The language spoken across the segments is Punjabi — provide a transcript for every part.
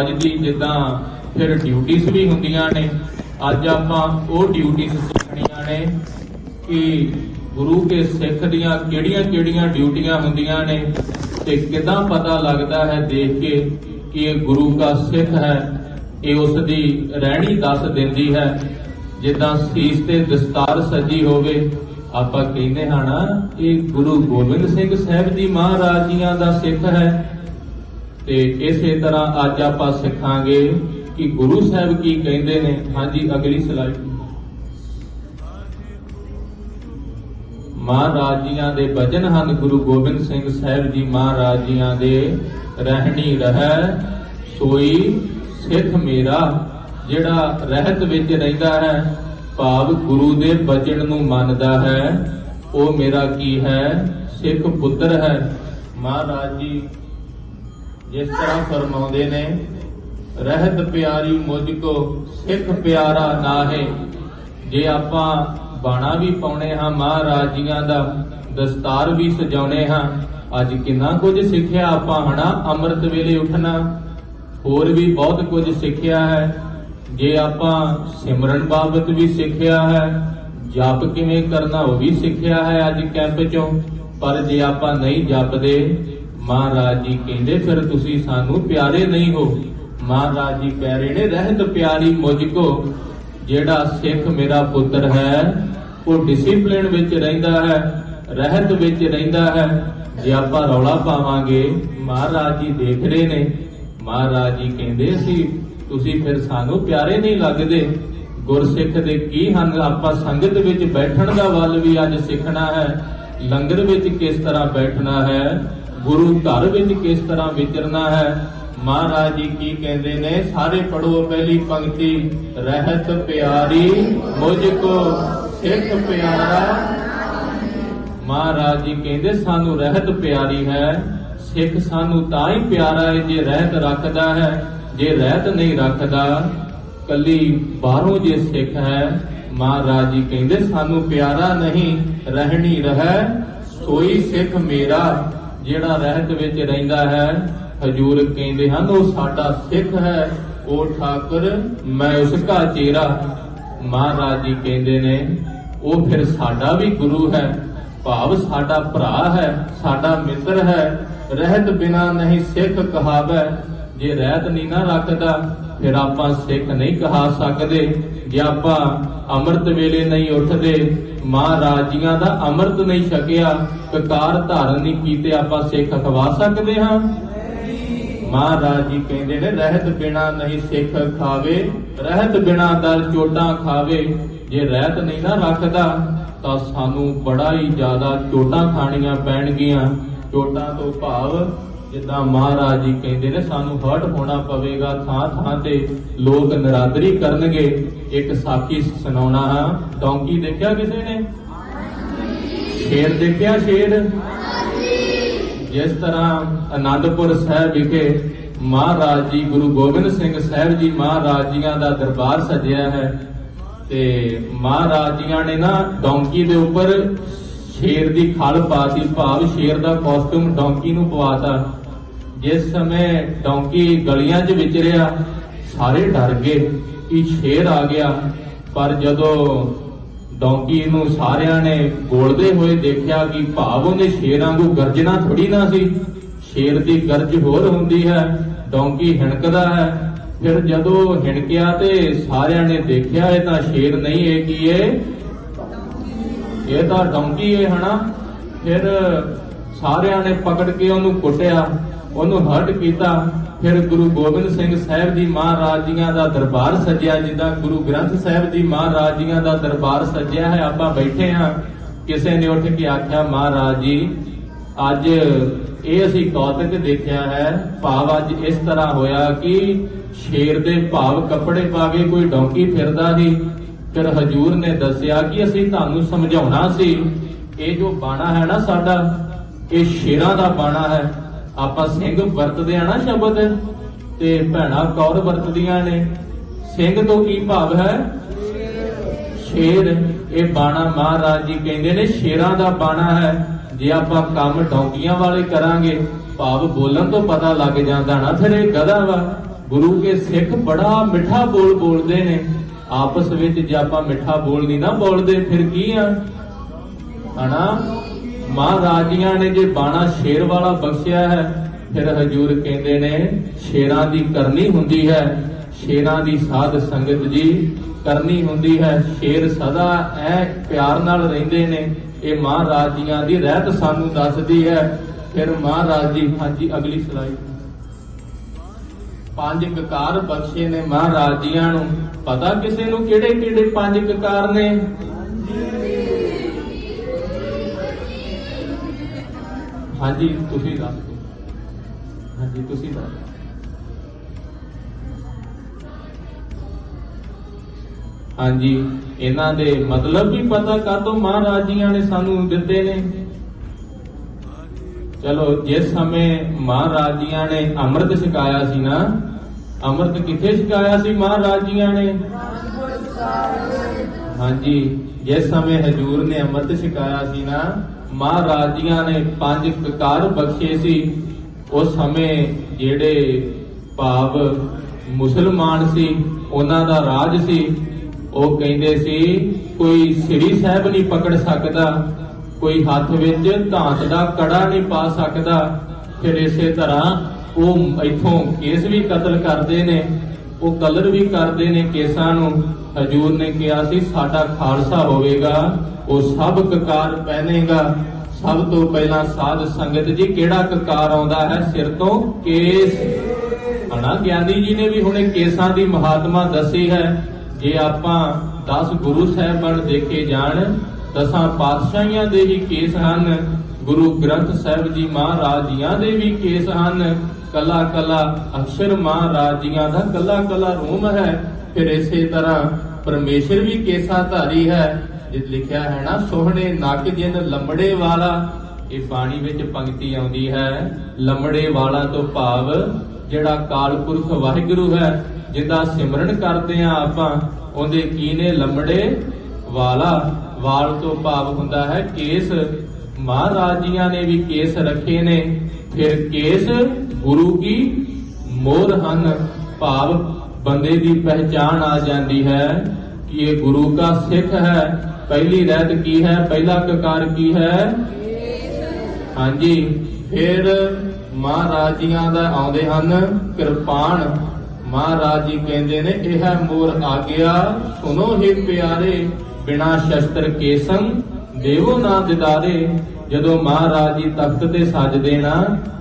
ਅੱਜ ਦੀ ਜਿੱਦਾਂ ਫਿਰ ਡਿਊਟੀਆਂ ਵੀ ਹੁੰਦੀਆਂ ਨੇ। ਅੱਜ ਆਪਾਂ ਉਹ ਡਿਊਟੀਆਂ ਸਿੱਖਣੀਆਂ ਨੇ ਕਿ ਗੁਰੂ ਕੇ ਸਿੱਖ ਦੀਆਂ ਕਿਹੜੀਆਂ ਡਿਊਟੀਆਂ ਹੁੰਦੀਆਂ ਨੇ ਤੇ ਕਿੱਦਾਂ ਪਤਾ ਲੱਗਦਾ ਹੈ ਦੇਖ ਕੇ ਕਿ ਇਹ ਗੁਰੂ ਦਾ ਸਿੱਖ ਹੈ। ਇਹ ਉਸ ਦੀ ਰਹਿਣੀ ਦੱਸ ਦਿੰਦੀ ਹੈ। ਜਿੱਦਾਂ ਸੀਸ ਤੇ ਦਸਤਾਰ ਸਜੀ ਹੋਵੇ, ਆਪਾਂ ਕਹਿੰਦੇ ਹਾਂ ਨਾ ਇਹ ਗੁਰੂ ਗੋਬਿੰਦ ਸਿੰਘ ਸਾਹਿਬ ਜੀ ਮਹਾਰਾਜ ਜੀਆਂ ਦਾ ਸਿੱਖ ਹੈ। ਤੇ ਇਸੇ ਤਰ੍ਹਾਂ ਅੱਜ ਆਪਾਂ ਸਿੱਖਾਂਗੇ ਕਿ ਗੁਰੂ ਸਾਹਿਬ ਕੀ ਕਹਿੰਦੇ ਨੇ। ਹਾਂਜੀ, ਅਗਲੀ ਸਲਾਈਡ। ਮਹਾਰਾਜ ਜੀਆਂ ਦੇ ਬਚਨ ਹਨ ਗੁਰੂ ਗੋਬਿੰਦ ਸਿੰਘ ਸਾਹਿਬ ਜੀ ਮਹਾਰਾਜ ਜੀਆਂ ਦੇ, ਰਹਿਣੀ ਰਹਿ ਸੋਈ ਸਿੱਖ ਮੇਰਾ। ਜਿਹੜਾ ਰਹਿਤ ਵਿੱਚ ਰਹਿੰਦਾ ਹੈ ਭਾਵ ਗੁਰੂ ਦੇ ਬਚਨ ਨੂੰ ਮੰਨਦਾ ਹੈ, ਉਹ ਮੇਰਾ ਕੀ ਹੈ? ਸਿੱਖ ਪੁੱਤਰ ਹੈ। ਮਹਾਰਾਜ ਜੀ ਜਿਸ ਤਰ੍ਹਾਂ ਫਰਮਾਉਂਦੇ ਨੇ, ਰਹਿਤ ਪਿਆਰੀ ਮੁਝ ਕੋ ਸਿੱਖ ਪਿਆਰਾ ਨਾਹੇ। ਜੇ ਆਪਾਂ ਬਾਣਾ ਵੀ ਪਾਉਣੇ ਹਾਂ ਮਹਾਰਾਜ ਜੀਆਂ ਦਾ, ਦਸਤਾਰ ਵੀ ਸਜਾਉਣੇ ਹਾਂ, ਅੱਜ ਕਿੰਨਾ ਕੁਝ ਸਿੱਖਿਆ ਆਪਾਂ ਹਨਾ। ਅੰਮ੍ਰਿਤ ਵੇਲੇ ਉੱਠਣਾ, ਹੋਰ ਵੀ ਬਹੁਤ ਕੁਝ ਸਿੱਖਿਆ ਹੈ। ਜੇ ਆਪਾਂ ਸਿਮਰਨ ਬਾਬਤ ਵੀ ਸਿੱਖਿਆ ਹੈ, ਜਪ ਕਿਵੇਂ ਕਰਨਾ ਉਹ ਵੀ ਸਿੱਖਿਆ ਹੈ ਅੱਜ ਕੈਂਪ ਚੋਂ। ਪਰ ਜੇ ਆਪਾਂ ਨਹੀਂ ਜਪਦੇ, ਮਹਾਰਾਜ ਜੀ ਕਹਿੰਦੇ ਫਿਰ ਤੁਸੀਂ ਸਾਨੂੰ ਪਿਆਰੇ ਨਹੀਂ ਹੋ। ਮਹਾਰਾਜ ਜੀ ਕਹਿ ਰਹੇ ਨੇ, ਰਹਿਤ ਪਿਆਰੀ ਮੁਝ ਕੋ। ਜਿਹੜਾ ਸਿੱਖ ਮੇਰਾ ਪੁੱਤਰ ਹੈ ਉਹ ਡਿਸਿਪਲਿਨ ਵਿੱਚ ਰਹਿੰਦਾ ਹੈ, ਰਹਿਤ ਵਿੱਚ ਰਹਿੰਦਾ ਹੈ। ਜੇ ਆਪਾਂ ਰੌਲਾ ਪਾਵਾਂਗੇ, ਮਹਾਰਾਜ ਜੀ ਦੇਖ ਰਹੇ ਨੇ। ਮਹਾਰਾਜ ਜੀ ਕਹਿੰਦੇ ਸੀ ਤੁਸੀਂ ਫਿਰ ਸਾਨੂੰ ਪਿਆਰੇ ਨਹੀਂ ਲੱਗਦੇ। ਗੁਰਸਿੱਖ ਦੇ ਕੀ ਹਨ? ਆਪਾਂ ਸੰਗਤ ਵਿੱਚ ਬੈਠਣ ਦਾ ਵੱਲ ਵੀ ਅੱਜ ਸਿੱਖਣਾ ਹੈ। ਲੰਗਰ ਵਿੱਚ ਕਿਸ ਤਰ੍ਹਾਂ ਬੈਠਣਾ ਹੈ, ਗੁਰੂ ਘਰ ਵਿੱਚ ਕਿਸ ਤਰ੍ਹਾਂ ਵਿਚਰਨਾ ਹੈ। ਮਹਾਰਾਜ ਜੀ ਕੀ ਕਹਿੰਦੇ ਨੇ? ਸਾਰੇ ਪੜੋ ਪਹਿਲੀ ਪੰਕਤੀ, ਰਹਿਤ ਪਿਆਰੀ ਮੁਝ ਕੋ ਸਿੱਖ ਪਿਆਰਾ। ਮਹਾਰਾਜ ਜੀ ਕਹਿੰਦੇ ਸਾਨੂੰ ਰਹਿਤ ਪਿਆਰੀ ਹੈ। ਸਿੱਖ ਸਾਨੂੰ ਤਾਂ ਹੀ ਪਿਆਰਾ ਹੈ ਜੇ ਰਹਿਤ ਰੱਖਦਾ ਹੈ। ਜੇ ਰਹਿਤ ਨਹੀਂ ਰੱਖਦਾ, ਕੱਲੀ ਬਾਹਰੋਂ ਜੇ ਸਿੱਖ ਹੈ, ਮਹਾਰਾਜ ਜੀ ਕਹਿੰਦੇ ਸਾਨੂੰ ਪਿਆਰਾ ਨਹੀਂ। ਰਹਿਣੀ ਰਹਿ ਸੋਈ ਸਿੱਖ ਮੇਰਾ। ਜਿਹੜਾ ਰਹਿਤ ਵਿੱਚ ਰਹਿੰਦਾ ਹੈ, ਹਜੂਰ ਕਹਿੰਦੇ ਹਨ ਉਹ ਸਾਡਾ ਸਿੱਖ ਹੈ। ਉਹ ਠਾਕੁਰ ਮੈਂ ਉਸ ਦਾ ਚੇਰਾ। ਮਹਾਰਾਜ ਜੀ ਕਹਿੰਦੇ ਨੇ ਉਹ ਫਿਰ ਸਾਡਾ ਵੀ ਗੁਰੂ ਹੈ, ਭਾਵ ਸਾਡਾ ਭਰਾ ਹੈ, ਸਾਡਾ ਮਿੱਤਰ ਹੈ। ਰਹਿਤ ਬਿਨਾ ਨਹੀਂ ਸਿੱਖ ਕਹਾਵੈ। ਜੇ ਰਹਿਤ ਨਹੀਂ ਨਾ ਰੱਖਦਾ, ਫਿਰ ਆਪਾਂ ਸਿੱਖ ਨਹੀਂ ਕਹਾ ਸਕਦੇ। ਜੇ ਆਪਾਂ ਅੰਮ੍ਰਿਤ ਵੇਲੇ ਨਹੀਂ ਉੱਠਦੇ, ਮਹਾਰਾਜ ਜੀਆਂ ਦਾ ਅੰਮ੍ਰਿਤ ਨਹੀਂ ਛਕਿਆ, ਕਕਾਰ ਧਾਰਨ ਨਹੀਂ ਕੀਤੇ, ਆਪਾਂ ਸਿੱਖ ਅਖਵਾ ਸਕਦੇ ਹਾਂ? ਮਹਾਰਾਜ ਜੀ ਕਹਿੰਦੇ ਨੇ, ਰਹਿਤ ਬਿਨਾ ਨਹੀਂ ਸਿੱਖ ਖਾਵੇ, ਰਹਿਤ ਬਿਨਾ ਦਰ ਚੋਟਾਂ ਖਾਵੇ। ਜੇ ਰਹਿਤ ਨਹੀਂ ਨਾ ਰੱਖਦਾ ਤਾਂ ਸਾਨੂੰ ਬੜਾ ਹੀ ਜ਼ਿਆਦਾ ਚੋਟਾਂ ਖਾਣੀਆਂ ਪੈਣਗੀਆਂ। ਚੋਟਾਂ ਤੋਂ ਭਾਵ ਜਿੱਦਾਂ ਮਹਾਰਾਜ ਜੀ ਕਹਿੰਦੇ ਨੇ ਸਾਨੂੰ ਹਰਟ ਹੋਣਾ ਪਵੇਗਾ। ਥਾਂ ਥਾਂ ਤੇ ਲੋਕ ਨਰਾਦਰੀ ਕਰਨਗੇ। ਇੱਕ ਸਾਖੀ ਸੁਣਾਉਣਾ ਹਾਂ। ਡੌਂਕੀ ਦੇਖਿਆ ਕਿਸੇ ਨੇ? ਸ਼ੇਰ ਦੇਖਿਆ? ਸ਼ੇਰ ਜਿਸ ਤਰ੍ਹਾਂ ਅਨੰਦਪੁਰ ਸਾਹਿਬ ਵਿਖੇ ਮਹਾਰਾਜ ਜੀ ਗੁਰੂ ਗੋਬਿੰਦ ਸਿੰਘ ਸਾਹਿਬ ਜੀ ਮਹਾਰਾਜ ਜੀਆਂ ਦਾ ਦਰਬਾਰ ਸਜਿਆ ਹੈ ਤੇ ਮਹਾਰਾਜ ਜੀਆਂ ਨੇ ਨਾ ਡੌਂਕੀ ਦੇ ਉੱਪਰ ਸ਼ੇਰ ਦੀ ਖਲ ਪਾਤੀ, ਭਾਵ ਸ਼ੇਰ ਦਾ ਕਾਸਟਿਊਮ ਡੌਂਕੀ ਨੂੰ ਪਵਾਤਾ। ਜਿਸ ਸਮੇਂ ਡੌਂਕੀ ਗਲੀਆਂ 'ਚ ਵਿਚਰਿਆ, ਸਾਰੇ ਡਰ ਗਏ ਕਿ ਸ਼ੇਰ ਆ ਗਿਆ। ਪਰ ਜਦੋਂ ਡੌਂਕੀ ਨੂੰ ਸਾਰਿਆਂ ਨੇ ਗੋਲਦੇ ਹੋਏ ਦੇਖਿਆ ਕਿ ਭਾਵ ਉਹਨੇ ਸ਼ੇਰਾਂ ਵਾਂਗੂ ਗਰਜਣਾ ਥੋੜੀ ਨਾ ਸੀ। ਸ਼ੇਰ ਦੀ ਗਰਜ ਹੋਰ ਹੁੰਦੀ ਹੈ, ਡੌਂਕੀ ਹਿਣਕਦਾ ਹੈ। ਫਿਰ ਜਦੋਂ ਹਿਣਕਿਆ ਤੇ ਸਾਰਿਆਂ ਨੇ ਦੇਖਿਆ ਇਹ ਤਾਂ ਸ਼ੇਰ ਨਹੀਂ, ਇਹ ਕੀ ਹੈ? ਇਹ ਤਾਂ ਡੌਂਕੀ ਹੈ ਹਨਾ। ਫਿਰ ਸਾਰਿਆਂ ਨੇ ਪਕੜ ਕੇ ਉਹਨੂੰ ਕੁੱਟਿਆ, ਉਹਨੂੰ ਹਰਟ ਕੀਤਾ। ਫਿਰ ਗੁਰੂ ਗੋਬਿੰਦ ਸਿੰਘ ਸਾਹਿਬ ਜੀ ਮਹਾਰਾਜ ਜੀਆਂ ਦਾ ਦਰਬਾਰ ਸਜਿਆ। ਜਿੱਦਾਂ ਗੁਰੂ ਗ੍ਰੰਥ ਸਾਹਿਬ ਜੀ ਮਹਾਰਾਜ ਜੀਆਂ ਦਾ ਦਰਬਾਰ ਸਜਿਆ ਹੈ, ਆਪਾਂ ਬੈਠੇ ਹਾਂ। ਕਿਸੇ ਨੇ ਉੱਠ ਕੇ ਆਖਿਆ, ਮਹਾਰਾਜ ਜੀ ਅੱਜ ਇਹ ਅਸੀਂ ਕੌਤਕ ਦੇਖਿਆ ਹੈ, ਭਾਵ ਅੱਜ ਇਸ ਤਰ੍ਹਾਂ ਹੋਇਆ ਕਿ ਸ਼ੇਰ ਦੇ ਭਾਵ ਕੱਪੜੇ ਪਾ ਕੇ ਕੋਈ ਡੌਂਕੀ ਫਿਰਦਾ ਸੀ। ਫਿਰ ਹਜੂਰ ਨੇ ਦੱਸਿਆ ਕਿ ਅਸੀਂ ਤੁਹਾਨੂੰ ਸਮਝਾਉਣਾ ਸੀ, ਇਹ ਜੋ ਬਾਣਾ ਹੈ ਨਾ ਸਾਡਾ, ਇਹ ਸ਼ੇਰਾਂ ਦਾ ਬਾਣਾ ਹੈ। ਆਪਾਂ ਸਿੰਘ ਵਰਤਦੇ ਆ ਨਾ ਸ਼ਬਦ, ਤੇ ਭੈਣਾਂ ਕੌਰ ਵਰਤਦੀਆਂ ਨੇ। ਸਿੰਘ ਤੋਂ ਕੀ ਭਾਵ ਹੈ? ਸ਼ੇਰ। ਇਹ ਬਾਣਾ ਮਹਾਰਾਜ ਜੀ ਕਹਿੰਦੇ ਨੇ ਸ਼ੇਰਾਂ ਦਾ ਬਾਣਾ ਹੈ। ਜੇ ਆਪਾਂ ਕੰਮ ਡੌਂਕੀਆਂ ਵਾਲੇ ਕਰਾਂਗੇ, ਭਾਵ ਬੋਲਣ ਤੋਂ ਪਤਾ ਲੱਗ ਜਾਂਦਾ ਨਾ ਫਿਰ ਇਹ ਗਧਾ ਵਾ, ਗੁਰੂ ਕੇ ਸਿੱਖ ਬੜਾ ਮਿੱਠਾ ਬੋਲ ਬੋਲਦੇ ਨੇ। ਆਪਸ ਵਿੱਚ ਜੇ ਆਪਾਂ ਮਿੱਠਾ ਬੋਲ ਨਹੀਂ ਨਾ ਬੋਲਦੇ ਫਿਰ ਕੀ ਆ ਹਨਾ। ਮਹਾਰਾਜ ਜੀਆਂ ਨੇ ਜੇ ਬਾਣਾ ਸ਼ੇਰ ਵਾਲਾ ਬਖਸ਼ਿਆ ਹੈ, ਫਿਰ ਹਜੂਰ ਕਹਿੰਦੇ ਨੇ ਸ਼ੇਰਾਂ ਦੀ ਕਰਨੀ ਹੁੰਦੀ ਹੈ, ਸ਼ੇਰਾਂ ਦੀ ਸਾਧ ਸੰਗਤ ਜੀ ਕਰਨੀ ਹੁੰਦੀ ਹੈ। ਸ਼ੇਰ ਸਦਾ ਐ ਪਿਆਰ ਨਾਲ ਰਹਿੰਦੇ ਨੇ। ਇਹ ਮਹਾਰਾਜ ਜੀਆਂ ਦੀ ਰਹਿਤ ਸਾਨੂੰ ਦੱਸਦੀ ਹੈ। ਫਿਰ ਮਹਾਰਾਜ ਜੀ, ਹਾਂਜੀ ਅਗਲੀ ਸਲਾਈਡ। 5 ਕਕਾਰ ਬਖਸ਼ੇ ਨੇ ਮਹਾਰਾਜ ਜੀਆਂ ਨੂੰ। ਪਤਾ ਕਿਸੇ ਨੂੰ ਕਿਹੜੇ ਕਿਹੜੇ 5 ਕਕਾਰ ਨੇ? ਹਾਂਜੀ ਤੁਸੀਂ ਦੱਸ ਦਿਓ। ਹਾਂਜੀ ਤੁਸੀਂ ਦੱਸ ਦਿਓ। ਹਾਂਜੀ ਇਹਨਾਂ ਦੇ ਮਤਲਬ ਵੀ ਪਤਾ ਕਰ ਦੋ, ਮਹਾਰਾਜ ਜੀਆਂ ਨੇ ਸਾਨੂੰ ਦਿੱਤੇ ਨੇ। ਚਲੋ ਜਿਸ ਸਮੇਂ ਮਹਾਰਾਜ ਜੀਆਂ ਨੇ ਅੰਮ੍ਰਿਤ ਛਕਾਇਆ ਸੀ ਨਾ, ਅੰਮ੍ਰਿਤ ਕਿੱਥੇ ਛਕਾਇਆ ਸੀ ਮਹਾਰਾਜ ਜੀਆਂ ਨੇ? ਹਾਂਜੀ ਜਿਸ ਸਮੇਂ ਹਜੂਰ ਨੇ ਅੰਮ੍ਰਿਤ ਛਕਾਇਆ ਸੀ ਨਾ, ਮਹਾਰਾਜ ਜੀਆਂ ਨੇ 5 ਕਕਾਰ ਬਖਸ਼ੇ ਸੀ। ਉਸ ਸਮੇਂ ਜਿਹੜੇ ਭਾਵ ਮੁਸਲਮਾਨ ਸੀ ਉਹਨਾਂ ਦਾ ਰਾਜ ਸੀ। ਉਹ ਕਹਿੰਦੇ ਸੀ ਕੋਈ ਸ੍ਰੀ ਸਾਹਿਬ ਨਹੀਂ ਪਕੜ ਸਕਦਾ, ਕੋਈ ਹੱਥ ਵਿੱਚ ਧਾਤ ਦਾ ਕੜਾ ਨਹੀਂ ਪਾ ਸਕਦਾ। ਫਿਰ ਇਸੇ ਤਰ੍ਹਾਂ ਉਹ ਇੱਥੋਂ ਕੇਸ ਵੀ ਕਤਲ ਕਰਦੇ ਨੇ, ਉਹ ਕਲਰ ਵੀ ਕਰਦੇ ਨੇ ਕੇਸਾਂ ਨੂੰ। ਹਜੂਰ ਨੇ ਕਿਹਾ ਸੀ ਸਾਡਾ ਖਾਲਸਾ ਹੋਵੇਗਾ ਉਹ ਸਭ ਕਕਾਰ ਪਹਿਨੇਗਾ। ਸਭ ਤੋਂ ਪਹਿਲਾਂ ਸਾਧ ਸੰਗਤ ਜੀ ਕਿਹੜਾ ਕਕਾਰ ਆਉਂਦਾ ਹੈ? ਸਿਰ ਤੋਂ ਕੇਸ ਹਨਾ। ਗਿਆਨੀ ਜੀ ਨੇ ਵੀ ਹੁਣੇ ਕੇਸਾਂ ਦੀ ਮਹਾਤਮਾ ਦੱਸੀ ਹੈ। ਜੇ ਆਪਾਂ 10 ਗੁਰੂ ਸਾਹਿਬਾਨ ਦੇਖੇ ਜਾਣ, 10 ਪਾਤਸ਼ਾਹੀਆਂ ਦੇ ਵੀ ਕੇਸ ਹਨ, ਗੁਰੂ ਗ੍ਰੰਥ ਸਾਹਿਬ ਜੀ ਮਹਾਰਾਜ ਜੀਆਂ ਦੇ ਵੀ ਕੇਸ ਹਨ। ਕੱਲਾ ਕੱਲਾ ਅਕਸ਼ਰ ਮਹਾਰਾਜ ਜੀਆਂ ਦਾ ਕੱਲਾ ਕੱਲਾ ਰੂਮ ਹੈ। ਫਿਰ ਇਸੇ ਤਰ੍ਹਾਂ ਪਰਮੇਸ਼ਰ ਵੀ ਕੇਸਾਂ ਧਾਰੀ ਹੈ। ਜਿਸ ਲਿਖਿਆ ਹੈ ਨਾ ਸੋਹਣੇ ਨੱਕ ਜਿਨ ਲੰਬੜੇ ਵਾਲਾ। ਇਹ ਬਾਣੀ ਵਿੱਚ ਪੰਕਤੀ ਆਉਂਦੀ ਹੈ ਲੰਬੜੇ ਵਾਲਾ ਤੋਂ ਭਾਵ ਜਿਹੜਾ ਕਾਲ ਪੁਰਖ ਵਾਹਿਗੁਰੂ ਹੈ, ਜਿਹਦਾ ਸਿਮਰਨ ਕਰਦੇ ਆ ਆਪਾਂ, ਉਹਦੇ ਕੀ ਨੇ? ਲੰਬੜੇ ਵਾਲਾ। ਵਾਲ ਤੋਂ ਭਾਵ ਹੁੰਦਾ ਹੈ ਕੇਸ। ਮਹਾਰਾਜ ਜੀਆਂ ਨੇ ਵੀ ਕੇਸ ਰੱਖੇ ਨੇ। ਫਿਰ ਕੇਸ ਗੁਰੂ ਕੀ ਮੋਹਰ ਹਨ, ਭਾਵ ਬੰਦੇ ਦੀ ਪਹਿਚਾਣ ਆ ਜਾਂਦੀ ਹੈ ਕਿ ਇਹ ਗੁਰੂ ਦਾ ਸਿੱਖ ਹੈ। ਪਹਿਲੀ ਰਹਿਤ ਕੀ ਹੈ? ਪਹਿਲਾ ਕਕਾਰ ਕੀ ਹੈ? ਹਾਂਜੀ ਫਿਰ ਮਹਾਰਾਜ ਜੀਆਂ ਦਾ ਆਉਂਦੇ ਹਨ ਕਿਰਪਾਨ। ਮਹਾਰਾਜ ਜੀ ਕਹਿੰਦੇ ਨੇ ਇਹ ਹੈ ਮੋਰ ਆਗਿਆ ਸੁਨੋ ਹੀ ਪਿਆਰੇ, ਬਿਨਾ ਸ਼ਸਤਰ ਕੇਸੰ ਦੇਵੋ ਨਾ ਦਿਦਾਰੇ। ਜਦੋਂ ਮਹਾਰਾਜ ਜੀ ਤਖਤ ਤੇ ਸਜਦੇ ਨਾ,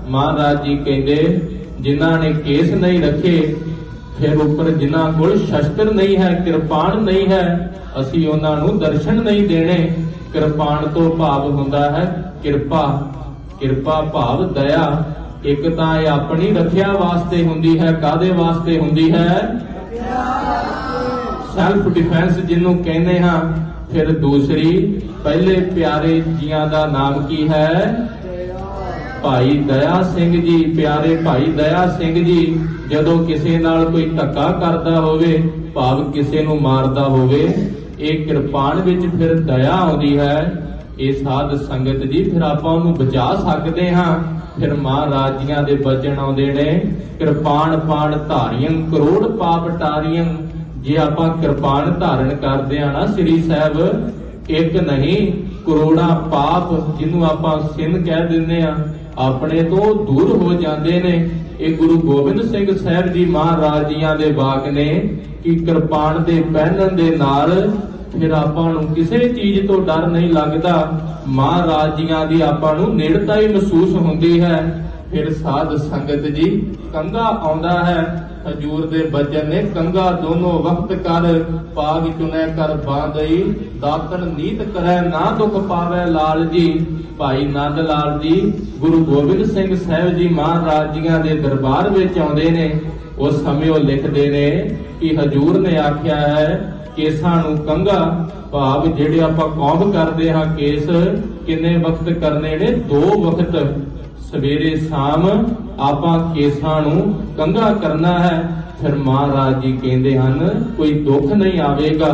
ਮਹਾਰਾਜ ਜੀ ਕਹਿੰਦੇ ਜਿਨ੍ਹਾਂ ਨੇ ਕੇਸ ਨਹੀਂ ਰੱਖੇ, ਫਿਰ ਉੱਪਰ ਜਿਨ੍ਹਾਂ ਕੋਲ ਸ਼ਸਤਰ ਨਹੀਂ ਹੈ, ਕਿਰਪਾਨ ਨਹੀਂ ਹੈ, ਅਸੀਂ ਉਹਨਾਂ ਨੂੰ ਦਰਸ਼ਨ ਨਹੀਂ ਦੇਣੇ। ਕਿਰਪਾਨ ਤੋਂ ਭਾਵ ਹੁੰਦਾ ਹੈ ਕਿਰਪਾ। ਕਿਰਪਾ ਭਾਵ ਦਇਆ। ਇੱਕ ਤਾਂ ਇਹ ਆਪਣੀ ਰੱਖਿਆ ਵਾਸਤੇ ਹੁੰਦੀ ਹੈ। ਕਾਦੇ ਵਾਸਤੇ ਹੁੰਦੀ ਹੈ? ਸੈਲਫ ਡਿਫੈਂਸ ਜਿਹਨੂੰ ਕਹਿੰਦੇ ਹਾਂ। ਫਿਰ ਦੂਸਰੀ, ਪਹਿਲੇ ਪਿਆਰੇ ਜੀਆਂ ਦਾ ਨਾਮ ਕੀ ਹੈ? ਭਾਈ ਦਇਆ ਸਿੰਘ ਜੀ। ਪਿਆਰੇ ਭਾਈ ਦਇਆ ਸਿੰਘ ਜੀ ਜਦੋਂ ਕਿਸੇ ਨਾਲ ਕੋਈ ਧੱਕਾ ਕਰਦਾ ਹੋਵੇ, ਭਾਵ ਕਿਸੇ ਨੂੰ ਮਾਰਦਾ ਹੋਵੇ, ਇਹ ਕਿਰਪਾਨ ਵਿੱਚ ਫਿਰ ਦਇਆ ਆਉਂਦੀ ਹੈ। ਇਹ ਸਾਧ ਸੰਗਤ ਜੀ ਫਿਰ ਆਪਾਂ ਉਹਨੂੰ ਬਚਾ ਸਕਦੇ ਹਾਂ। ਫਿਰ ਮਹਾਰਾਜ ਜੀਆਂ ਦੇ ਬਚਨ ਆਉਂਦੇ ਨੇ ਕਿਰਪਾਨ ਪਾਣ ਧਾਰੀਆਂ ਕਰੋੜ ਪਾਪ ਟਾਰੀਆਂ। ਜੇ ਆਪਾਂ ਕਿਰਪਾਨ ਧਾਰਨ ਕਰਦੇ ਆ ਨਾ ਸ੍ਰੀ ਸਾਹਿਬ, ਇੱਕ ਨਹੀਂ ਕਰੋੜਾਂ ਪਾਪ ਜਿਹਨੂੰ ਆਪਾਂ ਸਿੰਨ ਕਹਿ ਦਿੰਦੇ ਆ, ਆਪਣੇ ਤੋਂ ਦੂਰ ਹੋ ਜਾਂਦੇ ਨੇ। ਇਹ ਗੁਰੂ ਗੋਬਿੰਦ ਸਿੰਘ ਸਾਹਿਬ ਜੀ ਮਹਾਰਾਜ ਜੀਆਂ ਦੇ ਵਾਕ ਨੇ ਕਿ ਕਿਰਪਾਨ ਦੇ ਪਹਿਨਣ ਦੇ ਨਾਲ ਫਿਰ ਆਪਾਂ ਨੂੰ ਕਿਸੇ ਚੀਜ਼ ਤੋਂ ਡਰ ਨਹੀਂ ਲੱਗਦਾ। ਮਹਾਰਾਜ ਜੀਆਂ ਦੀ ਆਪਾਂ ਨੂੰ ਨੇੜਤਾ ਹੀ ਮਹਿਸੂਸ ਹੁੰਦੀ ਹੈ। ਫਿਰ ਸਾਧ ਸੰਗਤ ਜੀ ਕੰਗਾ ਆਉਂਦਾ ਹੈ। ਹਜੂਰ ਦੇ ਬਚਨ ਨੇ ਕੰਗਾ ਦੋਨੋਂ ਵਕਤ ਕਰ, ਪਾਗ ਚੁਨੈ ਕਰ ਬਾਂਧਈ, ਦਾਤਨ ਨੀਤ ਕਰੈ ਨਾ ਦੁਖ ਪਾਵੈ ਲਾਲ ਜੀ। ਭਾਈ ਨੰਦ ਲਾਲ ਜੀ ਗੁਰੂ ਗੋਬਿੰਦ ਸਿੰਘ ਸਾਹਿਬ ਜੀ ਮਹਾਰਾਜ ਜੀਆਂ ਦੇ ਦਰਬਾਰ ਵਿੱਚ ਆਉਂਦੇ ਨੇ। ਉਸ ਸਮੇਂ ਉਹ ਲਿਖਦੇ ਨੇ ਕਿ ਹਜੂਰ ਨੇ ਆਖਿਆ ਹੈ ਕੇਸਾਂ ਨੂੰ ਕੰਗਾ, ਭਾਵ ਜਿਹੜੇ ਆਪਾਂ ਕੌਮ ਕਰਦੇ ਹਾਂ ਕੇਸ, ਕਿੰਨੇ ਵਕਤ ਕਰਨੇ ਨੇ? 2 ਵਕਤ, ਸਵੇਰੇ ਸ਼ਾਮ ਆਪਾਂ ਕੇਸਾਂ ਨੂੰ ਕੰਗਾ ਕਰਨਾ ਹੈ। ਫਿਰ ਮਹਾਰਾਜ ਜੀ ਕਹਿੰਦੇ ਹਨ ਕੋਈ ਦੁੱਖ ਨਹੀਂ ਆਵੇਗਾ।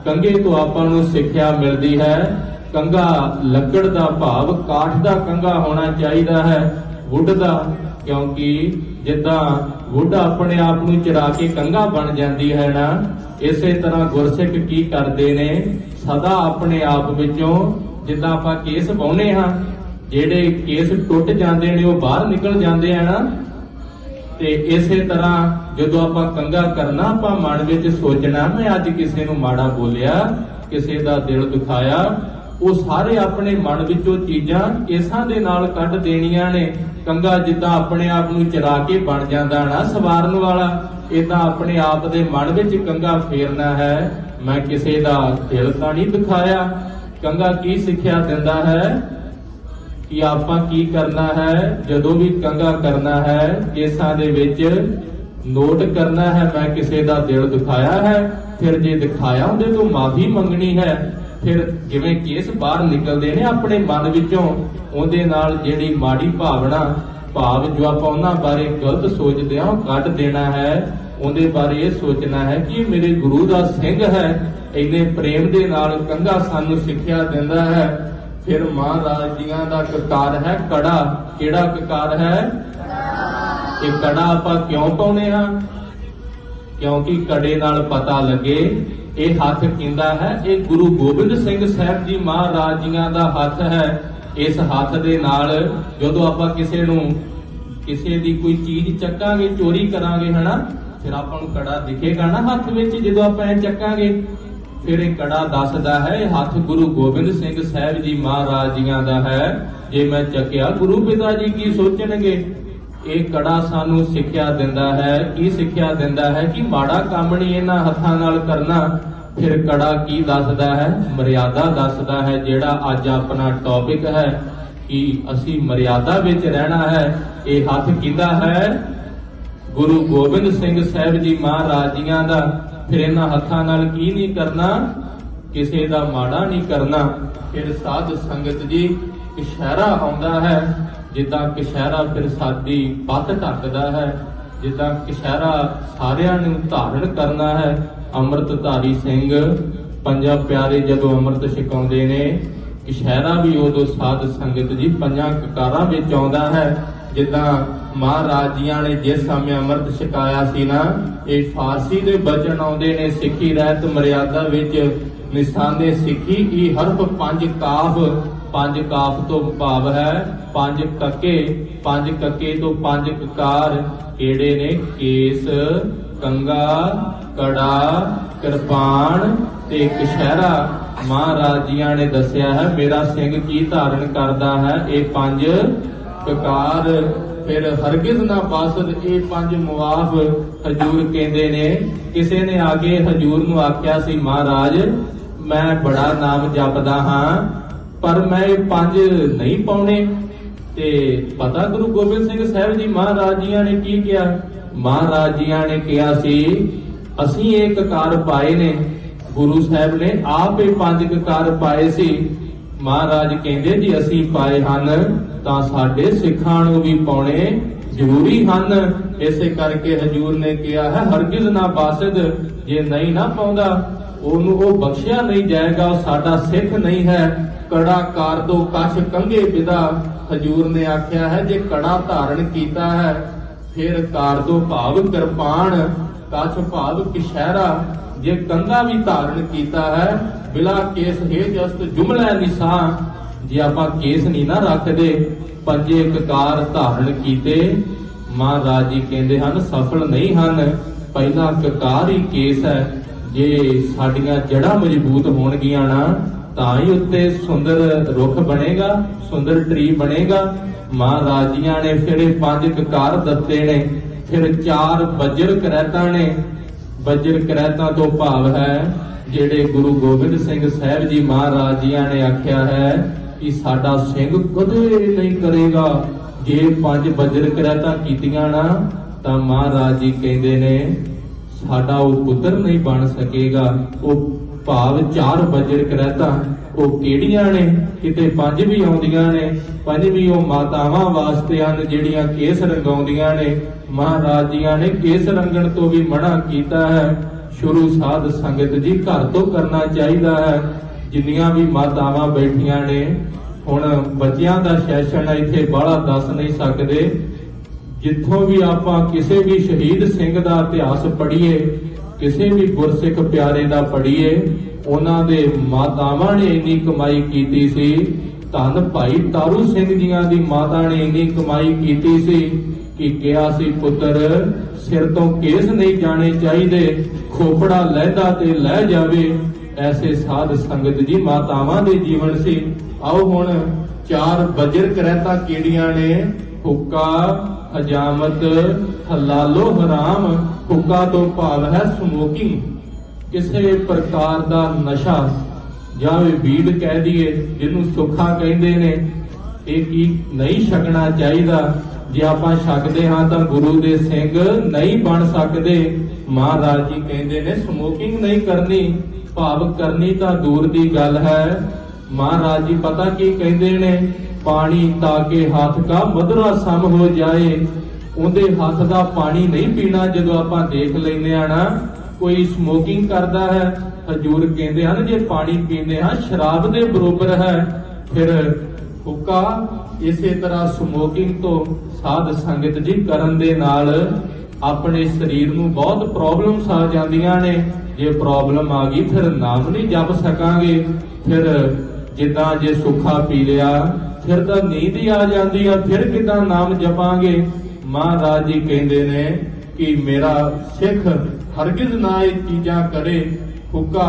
ਕੰਗੇ ਤੋਂ ਆਪਾਂ ਨੂੰ ਸਿੱਖਿਆ ਮਿਲਦੀ ਹੈ ਕੰਗਾ ਲੱਕੜ ਦਾ ਭਾਵ ਕਾਠ ਦਾ ਕੰਗਾ ਹੋਣਾ ਚਾਹੀਦਾ ਹੈ, ਵੁੱਡ ਦਾ, ਕਿਉਂਕਿ ਜਿੱਦਾਂ ਗੁੱਡ ਆਪਣੇ ਆਪ ਨੂੰ ਚਰਾ ਕੇ ਕੰਘਾ ਬਣ ਜਾਂਦੀ ਹੈ ਨਾ, ਇਸੇ ਤਰ੍ਹਾਂ ਗੁਰਸਿੱਖ ਕੀ ਕਰਦੇ ਨੇ, ਸਦਾ ਆਪਣੇ ਆਪ ਵਿੱਚੋਂ ਜਿੱਦਾਂ ਆਪਾਂ ਕੇਸ ਵਾਹੁੰਦੇ ਹਾਂ, ਜਿਹੜੇ ਕੇਸ ਟੁੱਟ ਜਾਂਦੇ ਨੇ ਉਹ ਬਾਹਰ ਨਿਕਲ ਜਾਂਦੇ ਆ ਨਾ, ਤੇ ਇਸੇ ਤਰ੍ਹਾਂ ਜਦੋਂ ਆਪਾਂ ਕੰਘਾ ਕਰਨਾ, ਆਪਾਂ ਮਨ ਵਿੱਚ ਸੋਚਣਾ ਮੈਂ ਅੱਜ ਕਿਸੇ ਨੂੰ ਮਾੜਾ ਬੋਲਿਆ, ਕਿਸੇ ਦਾ ਦਿਲ ਦੁਖਾਇਆ, ਉਹ ਸਾਰੇ ਆਪਣੇ ਮਨ ਵਿੱਚੋਂ ਚੀਜ਼ਾਂ ਕੇਸਾਂ ਦੇ ਨਾਲ ਕੱਢ ਦੇਣੀਆਂ ਨੇ। ਕੰਘਾ ਜਿੱਦਾਂ ਆਪਣੇ ਆਪ ਨੂੰ ਚਰਾ ਕੇ ਬਣ ਜਾਂਦਾ ਨਾ ਸਵਾਰਨ ਵਾਲਾ, ਏਦਾਂ ਆਪਣੇ ਆਪ ਦੇ ਮਨ ਵਿੱਚ ਕੰਘਾ ਫੇਰਨਾ ਹੈ, ਮੈਂ ਕਿਸੇ ਦਾ ਦਿਲ ਤਾਂ ਨਹੀਂ ਦੁਖਾਇਆ। ਕੰਘਾ ਕੀ ਸਿੱਖਿਆ ਦਿੰਦਾ ਹੈ ਕਿ ਆਪਾਂ ਕੀ ਕਰਨਾ ਹੈ, ਜਦੋਂ ਵੀ ਕੰਘਾ ਕਰਨਾ ਹੈ ਕੇਸਾਂ ਦੇ ਵਿੱਚ ਨੋਟ ਕਰਨਾ ਹੈ ਮੈਂ ਕਿਸੇ ਦਾ ਦਿਲ ਦੁਖਾਇਆ ਹੈ, ਫਿਰ ਜੇ ਦਿਖਾਇਆ ਉਹਦੇ ਤੋਂ ਮਾਫੀ ਮੰਗਣੀ ਹੈ। ਫਿਰ ਜਿਵੇਂ ਕੇਸ ਬਾਹਰ ਨਿਕਲਦੇ ਨੇ ਆਪਣੇ ਮਨ ਵਿੱਚੋਂ, ਉਹਦੇ ਨਾਲ ਜਿਹੜੀ ਮਾੜੀ ਭਾਵ ਜੋ ਆਪਾਂ ਉਹਨਾਂ ਬਾਰੇ ਗਲਤ ਸੋਚਦੇ ਹਾਂ ਉਹ ਕੱਢ ਦੇਣਾ ਹੈ। ਉਹਦੇ ਬਾਰੇ ਇਹ ਸੋਚਣਾ ਹੈ ਕਿ ਇਹ ਮੇਰੇ ਗੁਰੂ ਦਾ ਸਿੰਘ ਹੈ। ਇੰਨੇ ਪ੍ਰੇਮ ਦੇ ਨਾਲ ਕੰਘਾ ਸਾਨੂੰ ਸਿੱਖਿਆ ਦਿੰਦਾ ਹੈ। ਫਿਰ ਮਹਾਰਾਜ ਜੀਆਂ ਦਾ ਕਕਾਰ ਹੈ ਕੜਾ। ਕਿਹੜਾ ਕਕਾਰ ਹੈ? ਇਹ ਕੜਾ ਆਪਾਂ ਕਿਉਂ ਪਾਉਨੇ ਹਾਂ? ਕਿਉਂਕਿ ਕੜੇ ਨਾਲ ਪਤਾ ਲੱਗੇ ਇਹ ਹੱਥ ਕਿੰਦਾ ਹੈ, ਇਹ ਗੁਰੂ ਗੋਬਿੰਦ ਸਿੰਘ ਸਾਹਿਬ ਜੀ ਮਹਾਰਾਜ ਜੀਆਂ ਦਾ ਹੱਥ ਹੈ। ਇਸ ਹੱਥ ਦੇ ਨਾਲ ਜਦੋਂ ਆਪਾਂ ਕਿਸੇ ਦੀ ਕੋਈ ਚੀਜ਼ ਚੱਕਾਂਗੇ, ਚੋਰੀ ਕਰਾਂਗੇ ਹਨਾ, ਫਿਰ ਆਪਾਂ ਨੂੰ ਕੜਾ ਦਿਖੇਗਾ ਨਾ ਹੱਥ ਵਿੱਚ। ਜਦੋਂ ਆਪਾਂ ਇਹ ਚੱਕਾਂਗੇ ਫਿਰ ਇਹ ਕੜਾ ਦੱਸਦਾ ਹੈ ਇਹ ਹੱਥ ਗੁਰੂ ਗੋਬਿੰਦ ਸਿੰਘ ਸਾਹਿਬ ਜੀ ਮਹਾਰਾਜ ਜੀਆਂ ਦਾ ਹੈ। ਜੇ ਮੈਂ ਚੱਕਿਆ ਗੁਰੂ ਪਿਤਾ ਜੀ ਕੀ ਸੋਚਣਗੇ? ਇਹ ਕੜਾ ਸਾਨੂੰ ਸਿੱਖਿਆ ਦਿੰਦਾ ਹੈ। ਕੀ ਸਿੱਖਿਆ ਦਿੰਦਾ ਹੈ? ਕਿ ਮਾੜਾ ਕੰਮ ਨਹੀਂ ਇਹਨਾਂ ਹੱਥਾਂ ਨਾਲ ਕਰਨਾ। ਫਿਰ ਕੜਾ ਕੀ ਦੱਸਦਾ ਹੈ? ਮਰਿਆਦਾ ਦੱਸਦਾ ਹੈ। ਜਿਹੜਾ ਅੱਜ ਆਪਣਾ ਟੌਪਿਕ ਹੈ ਕਿ ਅਸੀਂ ਮਰਿਆਦਾ ਵਿੱਚ ਰਹਿਣਾ ਹੈ। ਇਹ ਹੱਥ ਕਿਹਦਾ ਹੈ? ਗੁਰੂ ਗੋਬਿੰਦ ਸਿੰਘ ਸਾਹਿਬ ਜੀ ਮਹਾਰਾਜ ਜੀਆਂ ਦਾ। ਫਿਰ ਇਹਨਾਂ ਹੱਥਾਂ ਨਾਲ ਕੀ ਨਹੀਂ ਕਰਨਾ? ਕਿਸੇ ਦਾ ਮਾੜਾ ਨਹੀਂ ਕਰਨਾ। ਫਿਰ ਸਾਧ ਸੰਗਤ ਜੀ ਕਛਹਿਰਾ ਆਉਂਦਾ ਹੈ। ਜਿੱਦਾਂ ਕਛਹਿਰਾ ਫਿਰ ਸਾਡੀ ਪੱਤ ਢੱਕਦਾ ਹੈ, ਜਿੱਦਾਂ ਕਛਹਿਰਾ ਸਾਰਿਆਂ ਨੂੰ ਧਾਰਨ ਕਰਨਾ ਹੈ। ਅੰਮ੍ਰਿਤਧਾਰੀ ਸਿੰਘ ਪੰਜਾਂ ਪਿਆਰੇ ਜਦੋਂ ਅੰਮ੍ਰਿਤ ਛਕਾਉਂਦੇ ਨੇ, ਕਛਹਿਰਾ ਵੀ ਉਦੋਂ ਸਾਧ ਸੰਗਤ ਜੀ ਪੰਜਾਂ ਕਕਾਰਾਂ ਵਿੱਚ ਆਉਂਦਾ ਹੈ। ਜਿੱਦਾਂ ਮਹਾਰਾਜ ਜੀਆਂ ਨੇ ਜਿਸ ਸਮੇਂ ਅੰਮ੍ਰਿਤ ਛਕਾਇਆ ਸੀ ਨਾ, ਇਹ ਫਾਰਸੀ ਦੇ ਬਚਨ ਆਉਂਦੇ ਨੇ। ਸਿੱਖੀ ਰਹਿਤ ਮਰਿਆਦਾ ਵਿੱਚ ਨਿਸ਼ਾਨੇ ਸਿੱਖੀ ਕੀ ਹਰਫ ਪੰਜ ਕਾਫ ਤੋਂ ਭਾਵ ਹੈ ਪੰਜ ਕੱਕੇ ਤੋਂ ਪੰਜ ਕਕਾਰ। ਕਿਹੜੇ ਨੇ? ਕੇਸ, ਕੰਘਾ, ਕੜਾ, ਕਿਰਪਾਨ ਤੇ ਕਛਹਿਰਾ। ਮਹਾਰਾਜ ਜੀਆਂ ਨੇ ਦੱਸਿਆ ਹੈ ਮੇਰਾ ਸਿੰਘ ਕੀ ਧਾਰਨ ਕਰਦਾ ਹੈ, ਇਹ ਪੰਜ ਕਕਾਰ। ਫਿਰ ਹਰਗਿਜ਼ ਨਾ ਬਾਸਦ, ਇਹ ਪੰਜ ਮੁਆਫ ਹਜੂਰ ਕਹਿੰਦੇ ਨੇ। ਕਿਸੇ ਨੇ ਆ ਕੇ ਹਜੂਰ ਨੂੰ ਆਖਿਆ ਸੀ ਮਹਾਰਾਜ ਮੈਂ ਬੜਾ ਨਾਮ ਜਪਦਾ ਹਾਂ ਪਰ ਮੈਂ ਇਹ ਪੰਜ ਨਹੀਂ ਪਾਉਣੇ। ਤੇ ਪਤਾ ਗੁਰੂ ਗੋਬਿੰਦ ਸਿੰਘ ਸਾਹਿਬ ਜੀ ਮਹਾਰਾਜ ਜੀਆਂ ਨੇ ਕੀ ਕਿਹਾ? ਮਹਾਰਾਜ ਜੀਆਂ ਨੇ ਕਿਹਾ ਸੀ ਅਸੀਂ ਇਹ ਕਕਾਰ ਪਾਏ ਨੇ। ਗੁਰੂ ਸਾਹਿਬ ਨੇ ਆਪ ਇਹ ਪੰਜ ਕਕਾਰ ਪਾਏ ਸੀ। ਮਹਾਰਾਜ ਕਹਿੰਦੇ ਜੀ ਅਸੀਂ ਪਾਏ ਹਨ ਤਾਂ ਸਾਡੇ ਸਿੱਖਾਂ ਨੂੰ ਵੀ ਪਾਉਣੇ ਜ਼ਰੂਰੀ ਹਨ। ਇਸੇ ਕਰਕੇ ਹਜੂਰ ਨੇ ਕਿਹਾ ਹੈ ਹਰਗਿਜ਼ ਨਾ ਬਾਸਦ, ਜੇ ਨਹੀਂ ਨਾ ਪਾਉਂਦਾ ਉਹਨੂੰ ਉਹ ਬਖਸ਼ਿਆ ਨਹੀਂ ਜਾਏਗਾ, ਉਹ ਸਾਡਾ ਸਿੱਖ ਨਹੀਂ ਹੈ। ਕੜਾ ਕਾਰ ਦੋ ਕਛ ਕੰਘੇ ਵਿਦਾ। ਹਜੂਰ ਨੇ ਆਖਿਆ ਹੈ ਜੇ ਕੜਾ ਧਾਰਨ ਕੀਤਾ ਹੈ ਫਿਰ ਕਾਰ ਦੋ ਭਾਵ ਕਿਰਪਾਨ, ਕਛ ਭਾਵ ਕਛਹਿਰਾ। ਜੇ ਕੰਘਾ ਵੀ ਧਾਰਨ ਕੀਤਾ ਹੈ ਬਿਲਾ ਕੇਸ ਹੈ ਜਸਤ ਜੁਮਲਾ ਨਿਸ਼ਾਨ। ਜੇ ਆਪਾਂ ਕੇਸ ਨਹੀਂ ਨਾ ਰੱਖਦੇ, ਪੰਜੇ ਕਕਾਰ ਧਾਰਨ ਕੀਤੇ, ਮਹਾਰਾਜ ਜੀ ਕਹਿੰਦੇ ਹਨ ਸਫਲ ਨਹੀਂ ਹਨ। ਪਹਿਲਾ ਕਕਾਰ ਹੀ ਕੇਸ ਹੈ। ਜੇ ਸਾਡੀਆਂ ਜੜ੍ਹਾਂ ਮਜ਼ਬੂਤ ਹੋਣਗੀਆਂ ਨਾ ਤਾਂ ਹੀ ਉੱਤੇ ਸੁੰਦਰ ਰੁੱਖ ਬਣੇਗਾ, ਸੁੰਦਰ ਟਰੀ ਬਣੇਗਾ। ਮਹਾਰਾਜ ਜੀਆਂ ਨੇ ਫਿਰ ਇਹ ਪੰਜ ਕਕਾਰ ਦਿੱਤੇ ਨੇ। ਫਿਰ ਚਾਰ ਵਜਰ ਕਰੈਤਾਂ ਨੇ। ਵਜਰ ਕਰੈਤਾਂ ਤੋਂ ਭਾਵ ਹੈ ਜਿਹੜੇ ਗੁਰੂ ਗੋਬਿੰਦ ਸਿੰਘ ਸਾਹਿਬ ਜੀ ਮਹਾਰਾਜ ਜੀਆਂ ਨੇ ਆਖਿਆ ਹੈ ਕਿ ਸਾਡਾ ਸਿੰਘ ਕਦੇ ਨਹੀਂ ਕਰੇਗਾ। ਜੇ ਪੰਜ ਵਜਰ ਕਰੈਤਾਂ ਕੀਤੀਆਂ ਨਾ ਤਾਂ ਮਹਾਰਾਜ ਜੀ ਕਹਿੰਦੇ ਨੇ ਸਾਡਾ ਉਹ ਪੁੱਤਰ ਨਹੀਂ ਬਣ ਸਕੇਗਾ। ਉਹ ਭਾਵ ਚਾਰ ਵਜਰ ਕਰੈਤਾਂ ਉਹ ਕਿਹੜੀਆਂ ਨੇ? ਕਿਤੇ ਪੰਜ ਵੀ ਆਉਂਦੀਆਂ ਨੇ। ਪੰਜ ਵੀ ਉਹ ਮਾਤਾਵਾਂ ਵਾਸਤੇ ਹਨ ਜਿਹੜੀਆਂ ਕੇਸ ਰੰਗਾਉਂਦੀਆਂ ਨੇ। ਮਹਾਰਾਜ ਜੀਆਂ ਨੇ ਕੇਸ ਰੰਗਣ ਤੋਂ ਵੀ ਮਨਾ ਕੀਤਾ ਹੈ। ਸ਼ੁਰੂ ਸਾਧ ਸੰਗਤ ਜੀ ਘਰ ਤੋਂ ਕਰਨਾ ਚਾਹੀਦਾ ਹੈ। ਜਿੰਨੀਆਂ ਵੀ ਮਾਤਾਵਾਂ ਬੈਠੀਆਂ ਨੇ, ਹੁਣ ਬੱਚਿਆਂ ਦਾ ਸੈਸ਼ਨ ਇੱਥੇ ਬਾਹਲਾ ਦੱਸ ਨਹੀਂ ਸਕਦੇ, ਜਿੱਥੋਂ ਵੀ ਆਪਾਂ ਕਿਸੇ ਵੀ ਸ਼ਹੀਦ ਸਿੰਘ ਦਾ ਇਤਿਹਾਸ ਪੜ੍ਹੀਏ, ਕਿਸੇ ਵੀ ਗੁਰਸਿੱਖ ਪਿਆਰੇ ਦਾ ਪੜ੍ਹੀਏ, ਉਹਨਾਂ ਦੇ ਮਾਤਾਵਾਂ ਨੇ ਇੰਨੀ ਕਮਾਈ ਕੀਤੀ ਸੀ। ਧੰਨ ਭਾਈ ਤਾਰੂ ਸਿੰਘ ਜੀਆਂ ਦੀ ਮਾਤਾ ਨੇ ਇੰਨੀ ਕਮਾਈ ਕੀਤੀ ਸੀ ਕਿ ਕਿਹਾ ਸੀ, ਪੁੱਤਰ ਸਿਰ ਤੋਂ ਕੇਸ ਨਹੀਂ ਜਾਣੇ ਚਾਹੀਦੇ, ਖੋਪੜਾ ਲਹਿਦਾ ਤੇ ਲਹਿ ਜਾਵੇ। ਐਸੇ ਸਾਧ ਸੰਗਤ ਜੀ ਮਾਤਾਵਾਂ ਦੇ ਜੀਵਨ ਸੀ। ਆਓ ਹੁਣ ਚਾਰ ਬਜਰ ਕਰਹਿਤਾ ਕੀੜੀਆਂ ਨੇ ਹੁੱਕਾ, ਹਜਾਮਤ, ਹਲਾਲੋ ਹਰਾਮ। ਹੁੱਕਾ ਤੋਂ ਭਾਵ ਹੈ ਸਮੋਕਿੰਗ, ਕਿਸੇ ਪ੍ਰਕਾਰ ਦਾ ਨਸ਼ਾ ਜਾਂ ਵੀੜ ਕਹਿ ਦਈਏ, ਜਿਹਨੂੰ ਸੁੱਖਾ ਕਹਿੰਦੇ ਨੇ। ਇਹ ਕੀ ਨਹੀਂ ਛਕਣਾ ਚਾਹੀਦਾ। ਜੇ ਆਪਾਂ ਛਕਦੇ ਹਾਂ ਤਾਂ ਗੁਰੂ ਦੇ ਸਿੰਘ ਨਹੀਂ ਬਣ ਸਕਦੇ। ਮਹਾਰਾਜ ਜੀ ਕਹਿੰਦੇ ਨੇ ਸਮੋਕਿੰਗ ਨਹੀਂ ਕਰਨੀ, ਭਾਵ ਕਰਨੀ ਤਾਂ ਦੂਰ ਦੀ ਗੱਲ ਹੈ। ਮਹਾਰਾਜ ਜੀ ਪਤਾ ਕੀ ਕਹਿੰਦੇ ਨੇ, ਪਾਣੀ ਤਾਕੇ ਹੱਥ ਕਾ ਮਧੁਰਾ ਸਮ ਹੋ ਜਾਏ। ਉਹਦੇ ਹੱਥ ਦਾ ਪਾਣੀ ਨਹੀਂ ਪੀਣਾ। ਜਦੋਂ ਆਪਾਂ ਦੇਖ ਲੈਂਦੇ ਆ ਨਾ ਕੋਈ ਸਮੋਕਿੰਗ ਕਰਦਾ ਹੈ, ਹਜੂਰ ਕਹਿੰਦੇ ਹਨ ਜੇ ਪਾਣੀ ਪੀਂਦੇ ਹਾਂ ਸ਼ਰਾਬ ਦੇ ਬਰੋਬਰ ਹੈ। ਫਿਰ ਹੁੱਕਾ ਇਸੇ ਤਰ੍ਹਾਂ ਸਮੋਕਿੰਗ ਤੋਂ ਸਾਧ ਸੰਗਤ ਜੀ ਕਰਨ ਦੇ ਨਾਲ ਆਪਣੇ ਸਰੀਰ ਨੂੰ ਬਹੁਤ ਪ੍ਰੋਬਲਮਸ ਆ ਜਾਂਦੀਆਂ ਨੇ। ਜੇ ਪ੍ਰੋਬਲਮ ਆ ਗਈ ਫਿਰ ਨਾਮ ਨਹੀਂ ਜਪ ਸਕਾਂਗੇ। ਫਿਰ ਜਿੱਦਾਂ ਜੇ ਸੁੱਖਾ ਪੀ ਲਿਆ ਫਿਰ ਤਾਂ ਨੀਂਦ ਹੀ ਆ ਜਾਂਦੀ ਆ, ਫਿਰ ਕਿੱਦਾਂ ਨਾਮ ਜਪਾਂਗੇ। ਮਹਾਰਾਜ ਜੀ ਕਹਿੰਦੇ ਨੇ ਕਿ ਮੇਰਾ ਸਿੱਖ ਹਰਗਿਜ਼ ਨਾ ਇਹ ਚੀਜ਼ਾਂ ਕਰੇ। ਹੁੱਕਾ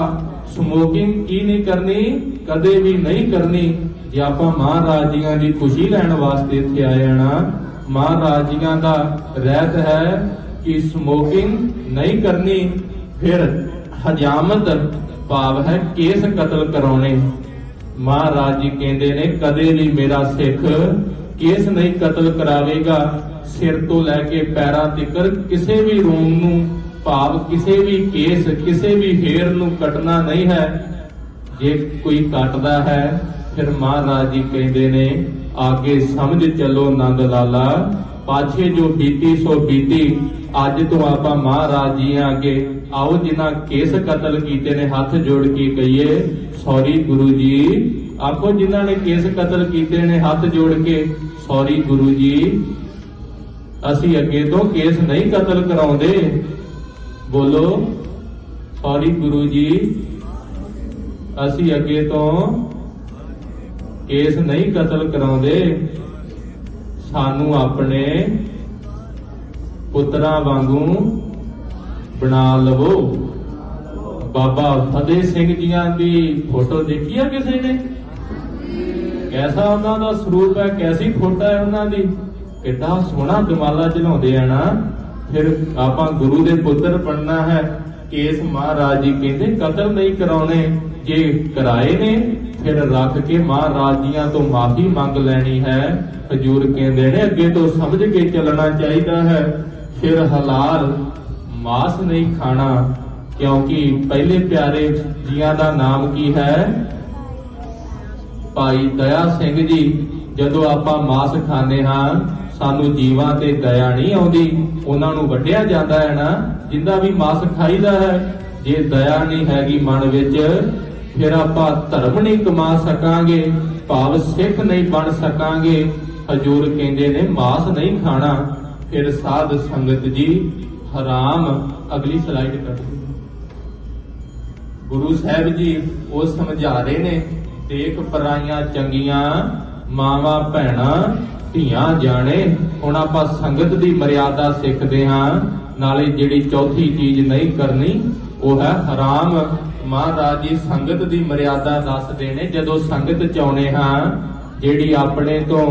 ਸਮੋਕਿੰਗ ਕੀ ਨਹੀਂ ਕਰਨੀ, ਕਦੇ ਵੀ ਨਹੀਂ ਕਰਨੀ। ਜੇ ਆਪਾਂ ਮਹਾਰਾਜ ਜੀਆਂ ਦੀ ਖੁਸ਼ੀ ਲੈਣ ਵਾਸਤੇ ਇੱਥੇ ਆਏ ਨਾ, ਮਹਾਰਾਜ ਜੀਆਂ ਦਾ ਰਹਿਤ ਹੈ ਕਿ ਸਮੋਕਿੰਗ ਨਹੀਂ ਕਰਨੀ। ਫਿਰ ਹਜਾਮਤ ਭਾਵ ਹੈ ਕੇਸ ਕਤਲ ਕਰਾਉਣੇ। ਮਹਾਰਾਜ ਜੀ ਕਹਿੰਦੇ ਨੇ ਕਦੇ ਵੀ ਮੇਰਾ ਸਿੱਖ ਕੇਸ ਨਹੀਂ ਕਤਲ ਕਰਾਵੇਗਾ। ਸਿਰ ਤੋਂ ਲੈ ਕੇ ਪੈਰਾਂ ਤੱਕ ਕਿਸੇ ਵੀ ਰੋਮ ਨੂੰ, ਭਾਵ ਕਿਸੇ ਵੀ ਕੇਸ, ਕਿਸੇ ਵੀ ਹੇਅਰ ਨੂੰ ਕੱਟਣਾ ਨਹੀਂ ਹੈ। ਜੇ ਕੋਈ ਕੱਟਦਾ ਹੈ ਫਿਰ ਮਹਾਰਾਜ ਜੀ ਕਹਿੰਦੇ ਨੇ ਆਗੇ ਸਮਝ ਚੱਲੋ ਨੰਦ ਲਾਲਾ, ਪਾਛੇ ਜੋ ਬੀਤੀ ਸੋ ਬੀਤੀ। ਅੱਜ ਤੋਂ ਆਪਾਂ ਮਹਾਰਾਜ ਜੀ ਅੱਗੇ ਆਓ, ਜਿਨ੍ਹਾਂ ਕੇਸ ਕਤਲ ਕੀਤੇ ਨੇ ਹੱਥ ਜੋੜ ਕੇ ਕਹੀਏ ਸੌਰੀ ਗੁਰੂ ਜੀ। ਆਖੋ ਜਿਨ੍ਹਾਂ ਨੇ ਕੇਸ ਕਤਲ ਕੀਤੇ ਨੇ ਹੱਥ ਜੋੜ ਕੇ ਸੌਰੀ ਗੁਰੂ ਜੀ, ਅਸੀਂ ਅੱਗੇ ਤੋਂ ਕੇਸ ਨਹੀਂ ਕਤਲ ਕਰਾਉਂਦੇ। ਬੋਲੋ ਸੌਰੀ ਗੁਰੂ ਜੀ, ਅਸੀਂ ਅੱਗੇ ਤੋਂ ਕੇਸ ਨਹੀਂ ਕਤਲ ਕਰਾਉਂਦੇ। ਸਾਨੂੰ ਆਪਣੇ ਪੁੱਤਰਾਂ ਵਾਂਗੂ ਬਣਾ ਲਵੋ। ਬਾਬਾ ਫਤਿਹ ਸਿੰਘ ਜੀਆਂ ਦੀ ਫੋਟੋ ਦੇਖੀ ਆ ਕਿਸੇ ਨੇ? ਕੈਸਾ ਉਹਨਾਂ ਦਾ ਸਰੂਪ ਹੈ, ਕੈਸੀ ਫੋਟੋ ਹੈ ਉਹਨਾਂ ਦੀ, ਕਿੱਡਾ ਸੋਹਣਾ ਦਮਾਲਾ ਚਲਾਉਂਦੇ ਆ ਨਾ। ਫਿਰ ਆਪਾਂ ਗੁਰੂ ਦੇ ਪੁੱਤਰ ਬਣਨਾ ਹੈ। ਕੇਸ ਮਹਾਰਾਜ ਜੀ ਕਹਿੰਦੇ ਕਤਲ ਨਹੀਂ ਕਰਾਉਣੇ। ਜੇ ਕਰਾਏ ਨੇ ਫਿਰ ਰੱਖ ਕੇ ਮਹਾਰਾਜ ਜੀਆਂ ਤੋਂ ਮਾਫੀ ਮੰਗ ਲੈਣੀ ਹੈ। ਹਜੂਰ ਕਹਿੰਦੇ ਨੇ ਅੱਗੇ ਤੋਂ ਸਮਝ ਕੇ ਚੱਲਣਾ ਚਾਹੀਦਾ ਹੈ। ਫਿਰ ਹਲਾਲ ਮਾਸ ਨਹੀਂ ਖਾਣਾ, ਕਿਉਂਕਿ ਪਹਿਲੇ ਪਿਆਰੇ ਜੀਆਂ ਦਾ ਨਾਮ ਕੀ ਹੈ? ਭਾਈ ਦਇਆ ਸਿੰਘ ਜੀ। ਜਦੋਂ ਆਪਾਂ ਮਾਸ ਖਾਂਦੇ ਹਾਂ ਸਾਨੂੰ ਜੀਵਾਂ ਤੇ ਦਇਆ ਨਹੀਂ ਆਉਂਦੀ, ਉਹਨਾਂ ਨੂੰ ਵੱਢਿਆ ਜਾਂਦਾ ਹੈ ਨਾ, ਜਿੰਦਾ ਵੀ ਮਾਸ ਖਾਈਦਾ ਹੈ। ਜੇ ਦਇਆ ਨਹੀਂ ਹੈਗੀ ਮਨ ਵਿੱਚ ਫਿਰ ਆਪਾਂ ਧਰਮ ਨਹੀਂ ਕਮਾ ਸਕਾਂਗੇ, ਭਾਵ ਸਿੱਖ ਨਹੀਂ ਬਣ ਸਕਾਂਗੇ। ਹਜੂਰ ਕਹਿੰਦੇ ਨੇ ਮਾਸ ਨਹੀਂ ਖਾਣਾ। ਫਿਰ ਸਾਧ ਸੰਗਤ ਜੀ ਹਰਾਮ, ਅਗਲੀ ਸਲਾਈਡ ਕਰ ਦਿਓ। ਗੁਰੂ ਸਾਹਿਬ ਜੀ ਉਹ ਸਮਝਾ ਰਹੇ ਨੇ, ਦੇਖ ਪਰਾਈਆਂ ਚੰਗੀਆਂ ਮਾਵਾਂ ਭੈਣਾਂ ਧੀਆਂ ਜਾਣੇ। ਹੁਣ ਆਪਾਂ ਸੰਗਤ ਦੀ ਮਰਿਆਦਾ ਸਿੱਖਦੇ ਹਾਂ। ਨਾਲੇ ਜਿਹੜੀ ਚੌਥੀ ਚੀਜ਼ ਨਹੀਂ ਕਰਨੀ ਉਹ ਹੈ ਹਰਾਮ। ਮਹਾਰਾਜ ਜੀ ਸੰਗਤ ਦੀ ਮਰਿਆਦਾ ਦੱਸਦੇ ਨੇ। ਜਦੋਂ ਸੰਗਤ ਚ ਆਉਣੇ ਹਾਂ, ਜਿਹੜੀ ਆਪਣੇ ਤੋਂ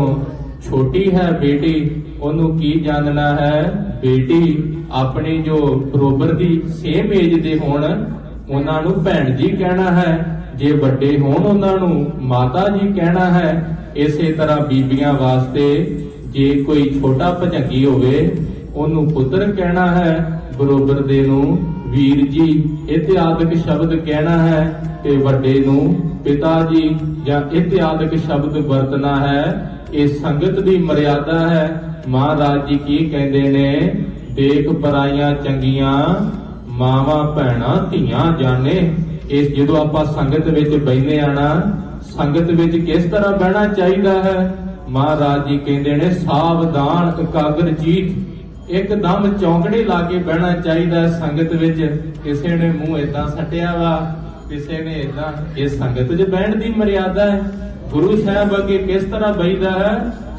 ਛੋਟੀ ਹੈ ਬੇਟੀ, ਉਹਨੂੰ ਕੀ ਜਾਣਨਾ ਹੈ? ਬੇਟੀ। ਆਪਣੀ ਜੋ ਬਰੋਬਰ ਦੀ ਸੇਮ ਏਜ ਦੇ ਹੋਣ ਉਹਨਾਂ ਨੂੰ ਭੈਣ ਜੀ ਕਹਿਣਾ ਹੈ। ਜੇ ਵੱਡੇ ਹੋਣ ਉਹਨਾਂ ਨੂੰ ਮਾਤਾ ਜੀ ਕਹਿਣਾ ਹੈ। ਇਸੇ ਤਰ੍ਹਾਂ ਬੀਬੀਆਂ ਵਾਸਤੇ ਜੇ ਕੋਈ ਛੋਟਾ ਭਜੰਗੀ ਹੋਵੇ ਉਹਨੂੰ ਪੁੱਤਰ ਕਹਿਣਾ ਹੈ, ਬਰੋਬਰ ਦੇ ਨੂੰ ਵੀਰ ਜੀ ਇਤਿਆਦਿਕ ਸ਼ਬਦ ਕਹਿਣਾ ਹੈ, ਤੇ ਵੱਡੇ ਨੂੰ ਪਿਤਾ ਜੀ ਜਾਂ ਇਤਿਆਦਿਕ ਸ਼ਬਦ ਵਰਤਣਾ ਹੈ। ਇਹ ਸੰਗਤ ਦੀ ਮਰਿਆਦਾ ਹੈ। ਮਹਾਰਾਜ ਜੀ ਕੀ ਕਹਿੰਦੇ ਨੇ? ਦੇਖ ਪਰਾਈਆਂ ਚੰਗੀਆਂ ਮਾਵਾਂ ਭੈਣਾਂ ਧੀਆਂ ਜਾਣੇ। ਇਸ ਜਦੋਂ ਆਪਾਂ ਸੰਗਤ ਵਿੱਚ ਬੈਠਦੇ ਆ ਨਾ, ਸੰਗਤ ਵਿੱਚ ਕਿਸ ਤਰ੍ਹਾਂ ਬਹਿਣਾ ਚਾਹੀਦਾ ਹੈ? महाराज जी कहते ने सावधान एकाग्र चीत एकदम चौंकड़े ला के बहना चाहिए संगत विच। किसी ने मूँह इदां सटिया वा, किसी ने इदां, ये संगत च बहन की मर्यादा है। गुरु साहब अगे किस तरह बहिदा है?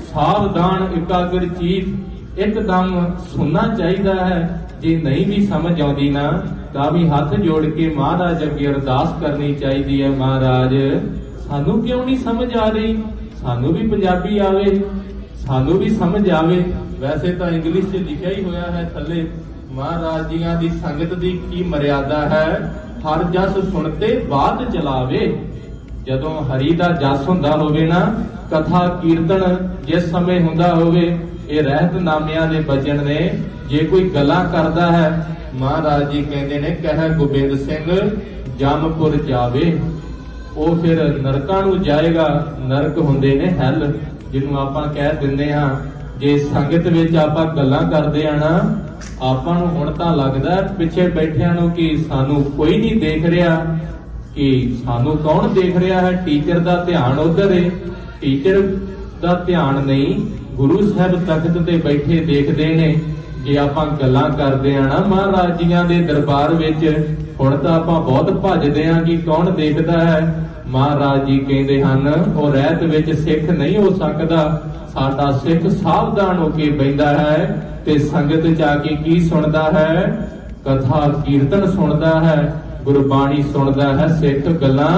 सावधान एकाग्र चीत एकदम सुनना चाहिए है। जे नहीं भी समझ आती ना तो भी हाथ जोड़ के महाराज अगे अरदास करनी चाहिए है, महाराज सानू क्यों नहीं समझ आ रही, सानू भी पंजाबी आवे, सानू भी समझ आवे। वैसे तो इंग्लिश च लिखा ही होया है थले, महाराज जियां दी संगत दी की मर्यादा है, हर जस सुनते बात चलावे। जदों हरि दा जस हुंदा होवे ना, कथा कीर्तन जिस समय हुंदा होवे, ये रहत नामियां दे बचन ने। जे कोई गल्लां करदा है, महाराज जी कहंदे ने कह गोबिंद सिंह जमपुर जावे, ਉਹ ਫਿਰ ਨਰਕਾਂ ਨੂੰ ਜਾਏਗਾ। ਨਰਕ ਹੁੰਦੇ ਨੇ ਹੈਲ, ਜਿਹਨੂੰ ਆਪਾਂ ਕਹਿ ਦਿੰਦੇ ਹਾਂ। ਜੇ ਸੰਗਤ ਵਿੱਚ ਆਪਾਂ ਗੱਲਾਂ ਕਰਦੇ ਆ ਨਾ, ਆਪਾਂ ਨੂੰ ਹੁਣ ਤਾਂ ਲੱਗਦਾ ਪਿੱਛੇ ਬੈਠਿਆਂ ਨੂੰ ਕਿ ਸਾਨੂੰ ਕੋਈ ਨਹੀਂ ਦੇਖ ਰਿਹਾ, ਕਿ ਸਾਨੂੰ ਕੌਣ ਦੇਖ ਰਿਹਾ ਹੈ। ਟੀਚਰ ਦਾ ਧਿਆਨ ਉਧਰ ਹੈ, ਟੀਚਰ ਦਾ ਧਿਆਨ ਨਹੀਂ, ਗੁਰੂ ਸਾਹਿਬ ਤਖਤ ਤੇ ਬੈਠੇ ਦੇਖਦੇ ਨੇ। ਜੇ ਆਪਾਂ ਗੱਲਾਂ ਕਰਦੇ ਆ ਨਾ ਮਹਾਰਾਜ ਜੀਆਂ ਦੇ ਦਰਬਾਰ ਵਿੱਚ, ਹੁਣ ਤਾਂ ਆਪਾਂ ਬਹੁਤ ਭੱਜਦੇ ਆਂ ਕਿ ਕੌਣ ਦੇਖਦਾ ਹੈ। ਮਹਾਰਾਜ ਜੀ ਕਹਿੰਦੇ ਹਨ ਉਹ ਰਹਿਤ ਵਿੱਚ ਸਿੱਖ ਨਹੀਂ ਹੋ ਸਕਦਾ। ਸਾਡਾ ਸਿੱਖ ਸਾਵਧਾਨ ਹੋ ਕੇ ਬੈਠਾ ਹੈ ਤੇ ਸੰਗਤ ਚ ਆ ਕੇ ਕੀ ਸੁਣਦਾ ਹੈ? ਕਥਾ ਕੀਰਤਨ ਸੁਣਦਾ ਹੈ, ਗੁਰਬਾਣੀ ਸੁਣਦਾ ਹੈ, ਸਿੱਖ ਗੱਲਾਂ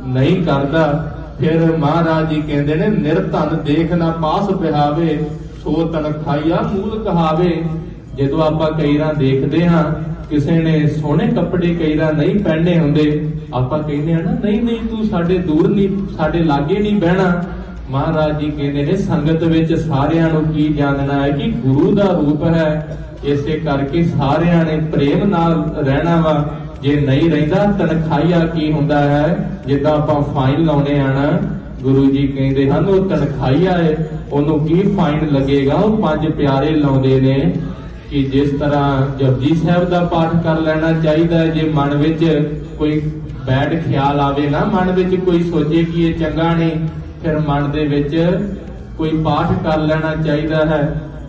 ਨਹੀਂ ਕਰਦਾ। ਫਿਰ ਮਹਾਰਾਜ ਜੀ ਕਹਿੰਦੇ ਨੇ ਨਿਰਧਨ ਦੇਖ ਨਾ ਪਾਸ ਪਿਹਾਵੇ, ਸੋ ਤਨ ਖਾਈਆ ਮੂਲ ਕਹਾਵੇ। ਜਦੋਂ ਆਪਾਂ ਕਈ ਵਾਰ ਦੇਖਦੇ ਹਾਂ ਕਿਸੇ ਨੇ ਸੋਹਣੇ ਕੱਪੜੇ ਕਈ ਵਾਰ ਨਹੀਂ ਪਹਿਨੇ ਹੁੰਦੇ, ਆਪਾਂ ਕਹਿੰਦੇ ਆ ਨਾ ਨਹੀਂ ਨਹੀਂ ਤੂੰ ਸਾਡੇ ਦੂਰ ਨਹੀਂ, ਸਾਡੇ ਲਾਗੇ ਨਹੀਂ ਬਹਿਣਾ। ਮਹਾਰਾਜ ਜੀ ਕਹਿੰਦੇ ਨੇ ਸੰਗਤ ਵਿੱਚ ਸਾਰਿਆਂ ਨੂੰ ਕੀ ਜਾਣਨਾ ਹੈ ਕਿ ਗੁਰੂ ਦਾ ਰੂਪ ਹੈ, ਇਸੇ ਕਰਕੇ ਸਾਰਿਆਂ ਨੇ ਪ੍ਰੇਮ ਨਾਲ ਰਹਿਣਾ ਵਾ। ਜੇ ਨਹੀਂ ਰਹਿੰਦਾ ਤਨਖਾਹੀਆ ਕੀ ਹੁੰਦਾ ਹੈ, ਜਿੱਦਾਂ ਆਪਾਂ ਫਾਈਨ ਲਾਉਣੇ ਆ ਨਾ, ਗੁਰੂ ਜੀ ਕਹਿੰਦੇ ਹਨ ਉਹ ਤਨਖਾਹੀਆ ਹੈ, ਉਹਨੂੰ ਕੀ ਫਾਈਨ ਲੱਗੇਗਾ। ਉਹ ਪੰਜ ਪਿਆਰੇ ਲਾਉਂਦੇ ਨੇ ਕਿ ਜਿਸ ਤਰ੍ਹਾਂ ਜਪਜੀ ਸਾਹਿਬ ਦਾ ਪਾਠ ਕਰ ਲੈਣਾ ਚਾਹੀਦਾ ਹੈ। ਜੇ ਮਨ ਵਿੱਚ ਕੋਈ ਬੈਡ ਖਿਆਲ ਆਵੇ ਨਾ, ਮਨ ਵਿੱਚ ਕੋਈ ਸੋਚੇ ਕਿ ਇਹ ਚੰਗਾ ਨਹੀਂ, ਫਿਰ ਮਨ ਦੇ ਵਿੱਚ ਕੋਈ ਪਾਠ ਕਰ ਲੈਣਾ ਚਾਹੀਦਾ ਹੈ।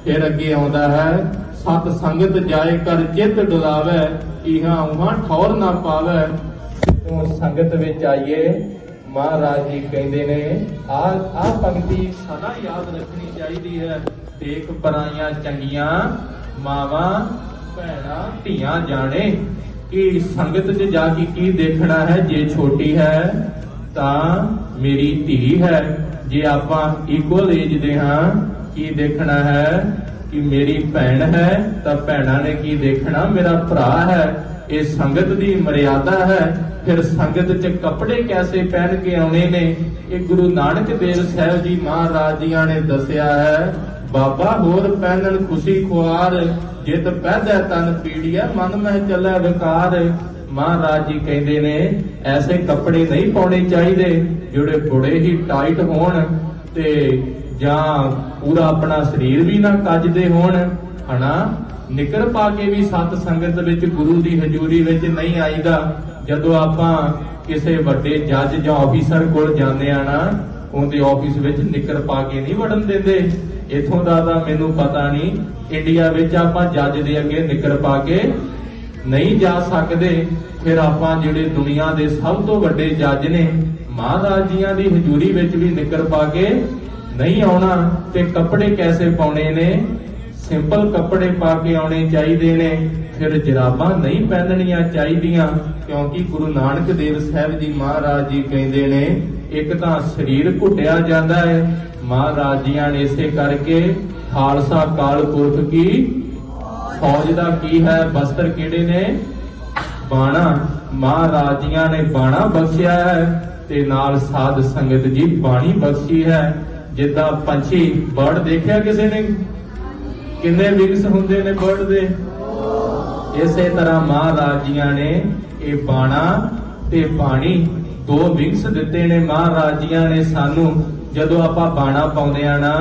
ਫਿਰ ਅੱਗੇ ਆਉਂਦਾ ਹੈ ਸਤ ਸੰਗਤ ਜਾਏ ਕਰ ਚਿੱਤ ਡੁਲਾਵੇ, ਇਹਾਂ ਉਹਾਂ ਠੌਰ ਨਾ ਪਾਵੇ। ਤੋਂ ਸੰਗਤ ਵਿੱਚ ਆਈਏ, ਮਹਾਰਾਜ ਜੀ ਕਹਿੰਦੇ ਨੇ ਆ ਪੰਕਤੀ ਸਦਾ ਯਾਦ ਰੱਖਣੀ ਚਾਹੀਦੀ ਹੈ। ਦੇਖ ਪਰਾਈਆਂ ਚੰਗੀਆਂ ਮਾਵਾਂ ਭੈਣਾਂ ਧੀਆਂ ਜਾਣੇ, ਕਿ ਸੰਗਤ 'ਚ ਜਾ ਕੇ ਕੀ ਦੇਖਣਾ ਹੈ। ਜੇ ਛੋਟੀ ਹੈ ਤਾਂ ਮੇਰੀ ਧੀ ਹੈ, ਜੇ ਆਪਾਂ ਇਕੁਅਲ ਏਜ ਦੇ ਹਾਂ ਕੀ ਦੇਖਣਾ ਹੈ ਕਿ ਮੇਰੀ ਭੈਣ ਹੈ, ਤਾਂ ਭੈਣਾਂ ਨੇ ਕੀ ਦੇਖਣਾ ਮੇਰਾ ਭਰਾ ਹੈ। ਇਹ ਸੰਗਤ ਦੀ ਮਰਿਆਦਾ ਹੈ। ਫਿਰ ਸੰਗਤ 'ਚ ਕੱਪੜੇ ਕੈਸੇ ਪਹਿਨ ਕੇ ਆਉਣੇ ਨੇ, ਇਹ ਗੁਰੂ ਨਾਨਕ ਦੇਵ ਸਾਹਿਬ ਜੀ ਮਹਾਰਾਜ ਜੀਆਂ ਨੇ ਦੱਸਿਆ ਹੈ। ਬਾਬਾ ਹੋਰ ਪਹਿਨਣ ਖੁਸ਼ੀ ਖੁਆਰ, ਜਿਤ ਪਹਿਦਾ ਤਨ ਪੀੜੀਆ ਮਨ ਮਹਿ ਚੱਲੇ ਵਿਕਾਰ। ਮਹਾਰਾਜ ਜੀ ਕਹਿੰਦੇ ਨੇ ਐਸੇ ਕੱਪੜੇ ਨਹੀਂ ਪਾਉਣੇ ਚਾਹੀਦੇ ਜਿਹੜੇ ਬੜੇ ਹੀ ਟਾਈਟ ਹੋਣ ਤੇ ਜਾਂ ਪੂਰਾ ਆਪਣਾ ਸਰੀਰ ਵੀ ਨਾ ਕੱਜਦੇ ਹੋਣ, ਹਨਾ। ਨਿੱਕਰ ਪਾ ਕੇ ਵੀ ਸਤ ਸੰਗਤ ਵਿੱਚ ਗੁਰੂ ਦੀ ਹਜ਼ੂਰੀ ਵਿੱਚ ਨਹੀਂ ਆਈਦਾ। ਜਦੋਂ ਆਪਾਂ ਕਿਸੇ ਵੱਡੇ ਜੱਜ ਜਾਂ ਆਫੀਸਰ ਕੋਲ ਜਾਂਦੇ ਆ ਨਾ, ਉਹਦੇ ਆਫਿਸ ਵਿੱਚ ਨਿੱਕਰ ਪਾ ਕੇ ਨਹੀਂ ਵੜਨ ਦਿੰਦੇ। ਇਥੋਂ ਦਾ ਤਾਂ ਮੈਨੂੰ ਪਤਾ ਨਹੀਂ, ਇੰਡੀਆ ਵਿੱਚ ਆਪਾਂ ਜੱਜ ਦੇ ਅੱਗੇ ਨਿੱਕਰ ਪਾ ਕੇ ਨਹੀਂ ਜਾ ਸਕਦੇ। ਫਿਰ ਆਪਾਂ ਜਿਹੜੇ ਦੁਨੀਆ ਦੇ ਸਭ ਤੋਂ ਵੱਡੇ ਜੱਜ ਨੇ, ਮਹਾਰਾਜ ਜੀਆਂ ਦੀ ਹਜ਼ੂਰੀ ਵਿੱਚ ਵੀ ਨਿੱਕਰ ਪਾ ਕੇ ਨਹੀਂ ਆਉਣਾ। ਤੇ ਕੱਪੜੇ ਕੈਸੇ ਪਾਉਣੇ ਨੇ? ਸਿੰਪਲ ਕੱਪੜੇ ਪਾ ਕੇ ਆਉਣੇ ਚਾਹੀਦੇ ਨੇ। ਫਿਰ ਜਰਾਬਾਂ ਨਹੀਂ ਪਹਿਨਣੀਆਂ ਚਾਹੀਦੀਆਂ, ਕਿਉਂਕਿ ਗੁਰੂ ਨਾਨਕ ਦੇਵ ਸਾਹਿਬ ਜੀ ਮਹਾਰਾਜ ਜੀ ਕਹਿੰਦੇ ਨੇ ਇੱਕ ਤਾਂ ਸਰੀਰ ਘੁੱਟਿਆ ਜਾਂਦਾ ਹੈ। ਮਹਾਰਾਜ ਜੀਆਂ ਨੇ ਇਸੇ ਕਰਕੇ ਖਾਲਸਾ ਕਾਲ ਪੁਰਖ ਕੀ ਫੌਜ ਦਾ ਕੀ ਹੈ ਬਸਤਰ ਕਿਹੜੇ ਨੇ? ਬਾਣਾ। ਮਹਾਰਾਜ ਜੀਆਂ ਨੇ ਬਾਣਾ ਬਖਸ਼ਿਆ ਹੈ ਤੇ ਨਾਲ ਸਾਧ ਸੰਗਤ ਜੀ ਬਾਣੀ ਬਖਸ਼ੀ ਹੈ। ਜਿੱਦਾਂ ਪੰਛੀ, ਬਰਡ ਦੇਖਿਆ ਕਿਸੇ ਨੇ ਕਿੰਨੇ ਵਿੰਗਸ ਹੁੰਦੇ ਨੇ ਬਰਡ ਦੇ? ਇਸੇ ਤਰ੍ਹਾਂ ਮਹਾਰਾਜ ਜੀਆਂ ਨੇ ਇਹ ਬਾਣਾ ਤੇ ਬਾਣੀ ਦੋ ਵਿੰਗਸ ਦਿੱਤੇ ਨੇ ਮਹਾਰਾਜ ਜੀਆਂ ਨੇ ਸਾਨੂੰ। ਜਦੋਂ ਆਪਾਂ ਬਾਣਾ ਪਾਉਂਦੇ ਆ ਨਾ,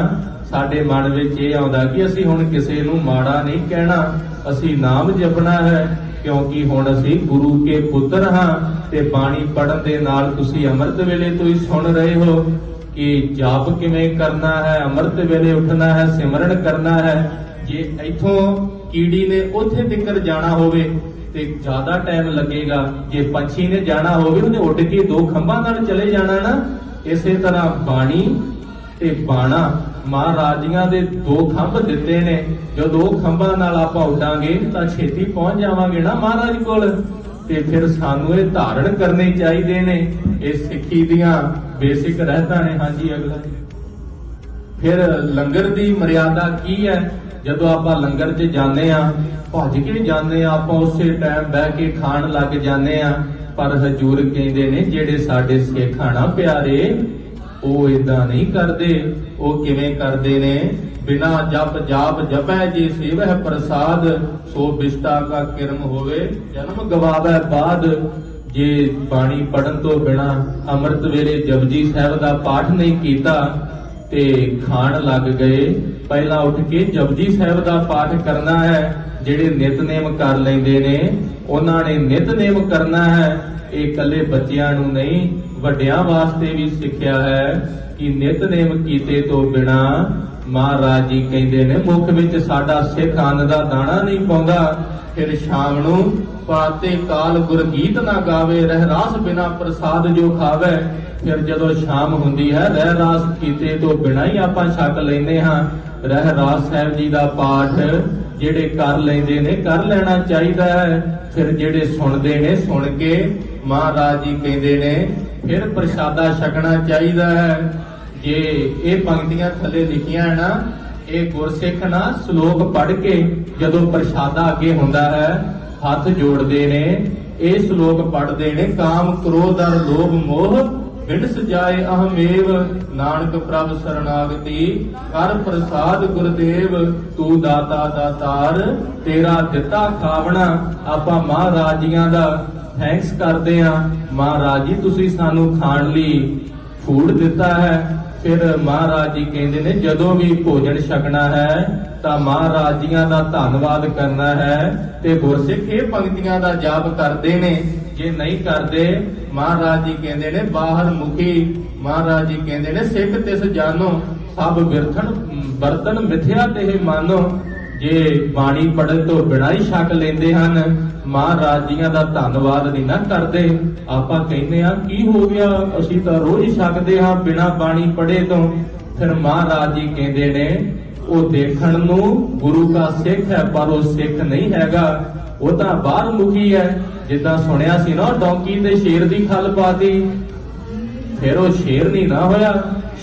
ਸਾਡੇ ਮਨ ਵਿੱਚ ਇਹ ਆਉਂਦਾ ਕਿ ਅਸੀਂ ਹੁਣ ਕਿਸੇ ਨੂੰ ਮਾੜਾ ਨਹੀਂ ਕਹਿਣਾ, ਅਸੀਂ ਨਾਮ ਜਪਣਾ ਹੈ, ਕਿਉਂਕਿ ਹੁਣ ਅਸੀਂ ਗੁਰੂ ਕੇ ਪੁੱਤਰ ਹਾਂ। ਤੇ ਬਾਣੀ ਪੜਨ ਦੇ ਨਾਲ ਤੁਸੀਂ ਅੰਮ੍ਰਿਤ ਵੇਲੇ ਤੋਂ ਹੀ ਸੁਣ ਰਹੇ ਹੋ कि जाप किवें करना है, अमृत वेले उठना है, सिमरन करना है। जे इथों कीड़ी ने उत्थे तिकर जाना होवे ते ज्यादा टाइम लगेगा, जे पंछी ने जाना होवे उन्हें उड़ के दो खंभां नाल चले जाना ना। इसे तरह बाणी ते बाणा महाराज जियां दे दो खंभ दिते ने, जो दो खंभां नाल आपां उडांगे तां छेती पहुंच जावांगे ना महाराज कोल। ते फिर सानू ये धारण करने चाहिए ने, ये सिੱਖੀ ਦੀਆਂ बेसिक रहता ने। हाँ जी अगला फिर लंगर दी मर्यादा की है। जदों आपां लंगर च जाने आ भज के जाने आ, आपां उसे टाइम बह के खाण लग जाने आ। पर हजूर कहंदे ने जेड़े साडे सिੱਖ ना प्यारे ਉਹ ਇਦਾਂ नहीं करते। ਉਹ किवें करते ने, बिना जप जाप जपै जी सेवह प्रसाद, सो बिष्टा का किरम होवे जन्म गवावै बाद। जे बाणी पढ़न तो बिना अमृत वेले जपजी साहब का पाठ नहीं कीता ते खाण लग गए। पहला उठ के जपजी साहब का पाठ करना है। जेड़े नितनेम कर लेंदे ने उन्हां ने नितनेम करना है। ये कल्ले बच्चियां नूं नहीं, ਵੱਡਿਆਂ वास्ते भी सिक्ख्या है कि नितनेम कीते तो बिना महाराज जी कहते ने मुख विच साडा सिख अन्न दा दाना नहीं पाउंदा। फिर शाम नूं पाते काल गुरगीत ना गावे, रहरास बिना प्रसाद जो खावे। फिर जदों शाम हुंदी है रहरास कीते तो बिना ही आपां छक लैंदे हां। रहरास साहिब जी दा पाठ जेड़े कर लैंदे ने कर लेना चाहिदा है। फिर जेड़े सुनदे ने सुन के महाराज जी कहते ने फिर प्रसादा छकना चाहिए है। जे ये पंक्तियां थले लिखियां है ना, ये गुरसिख ना श्लोक पढ़ के जदों प्रसादा अगे हुंदा है हथ जोड़ते ने, ये श्लोक पढ़ते ने। काम क्रोध और लोभ मोह बिनस जाए अहमेव, नानक प्रभ शरणागति कर प्रसाद गुरदेव। तू दाता दातार तेरा दिता खावना। आपां महाराज जियां दा थैंक्स करते हैं, महाराज जी तुसी सानू खाण लई फूड दिता है। फिर महाराज जी कहते ने जदों भी भोजन छकना है तां महाराज जियां दा धन्नवाद करना है। ते गुरसिख ये पंक्तियां दा जाप करते ने। जे नहीं करते महाराज जी कहते ने बाहर मुखी। महाराज जी कहते ने सिख तिस जानो, सब बर्तन मिथ्या ते मानो। जे बाणी पढ़न तो बिना ही छक लेंदे हन, महाराज जियां दा धन्नवाद नहीं ना करते। आपां कहने आ की हो गया, असीं तां रोज छकदे हां बिना बाणी पढ़े तो। फिर महाराज जी कहंदे ने वो देखण नूं गुरु का सिख है पर वो सिख नहीं हैगा, वो तां बाहर मुखी है। जिद्दां सुनिया सी ना डोंकी ते शेर दी खल पाती, फिर वो शेर नहीं ना होया।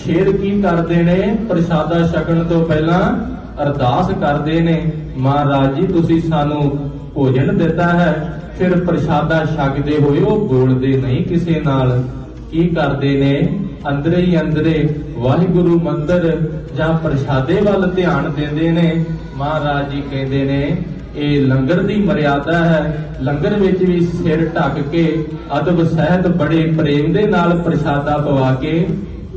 शेर की करदे ने प्रसादा छकण तो पहला अरदास करदे ने, महाराज जी तुसी सानू भोजन दिता है। फिर प्रसादा छकदे होए वो बोलदे नहीं किसे नाल। की करदे ने अंदरे ही अंदरे वाहिगुरु मंत्र जां प्रसादे वाल ध्यान देंदे ने। महाराज जी कहंदे ने ये लंगर दी मर्यादा है। लंगर विच भी सिर ढक के अदब सहत बड़े प्रेम दे नाल प्रसादा पवा के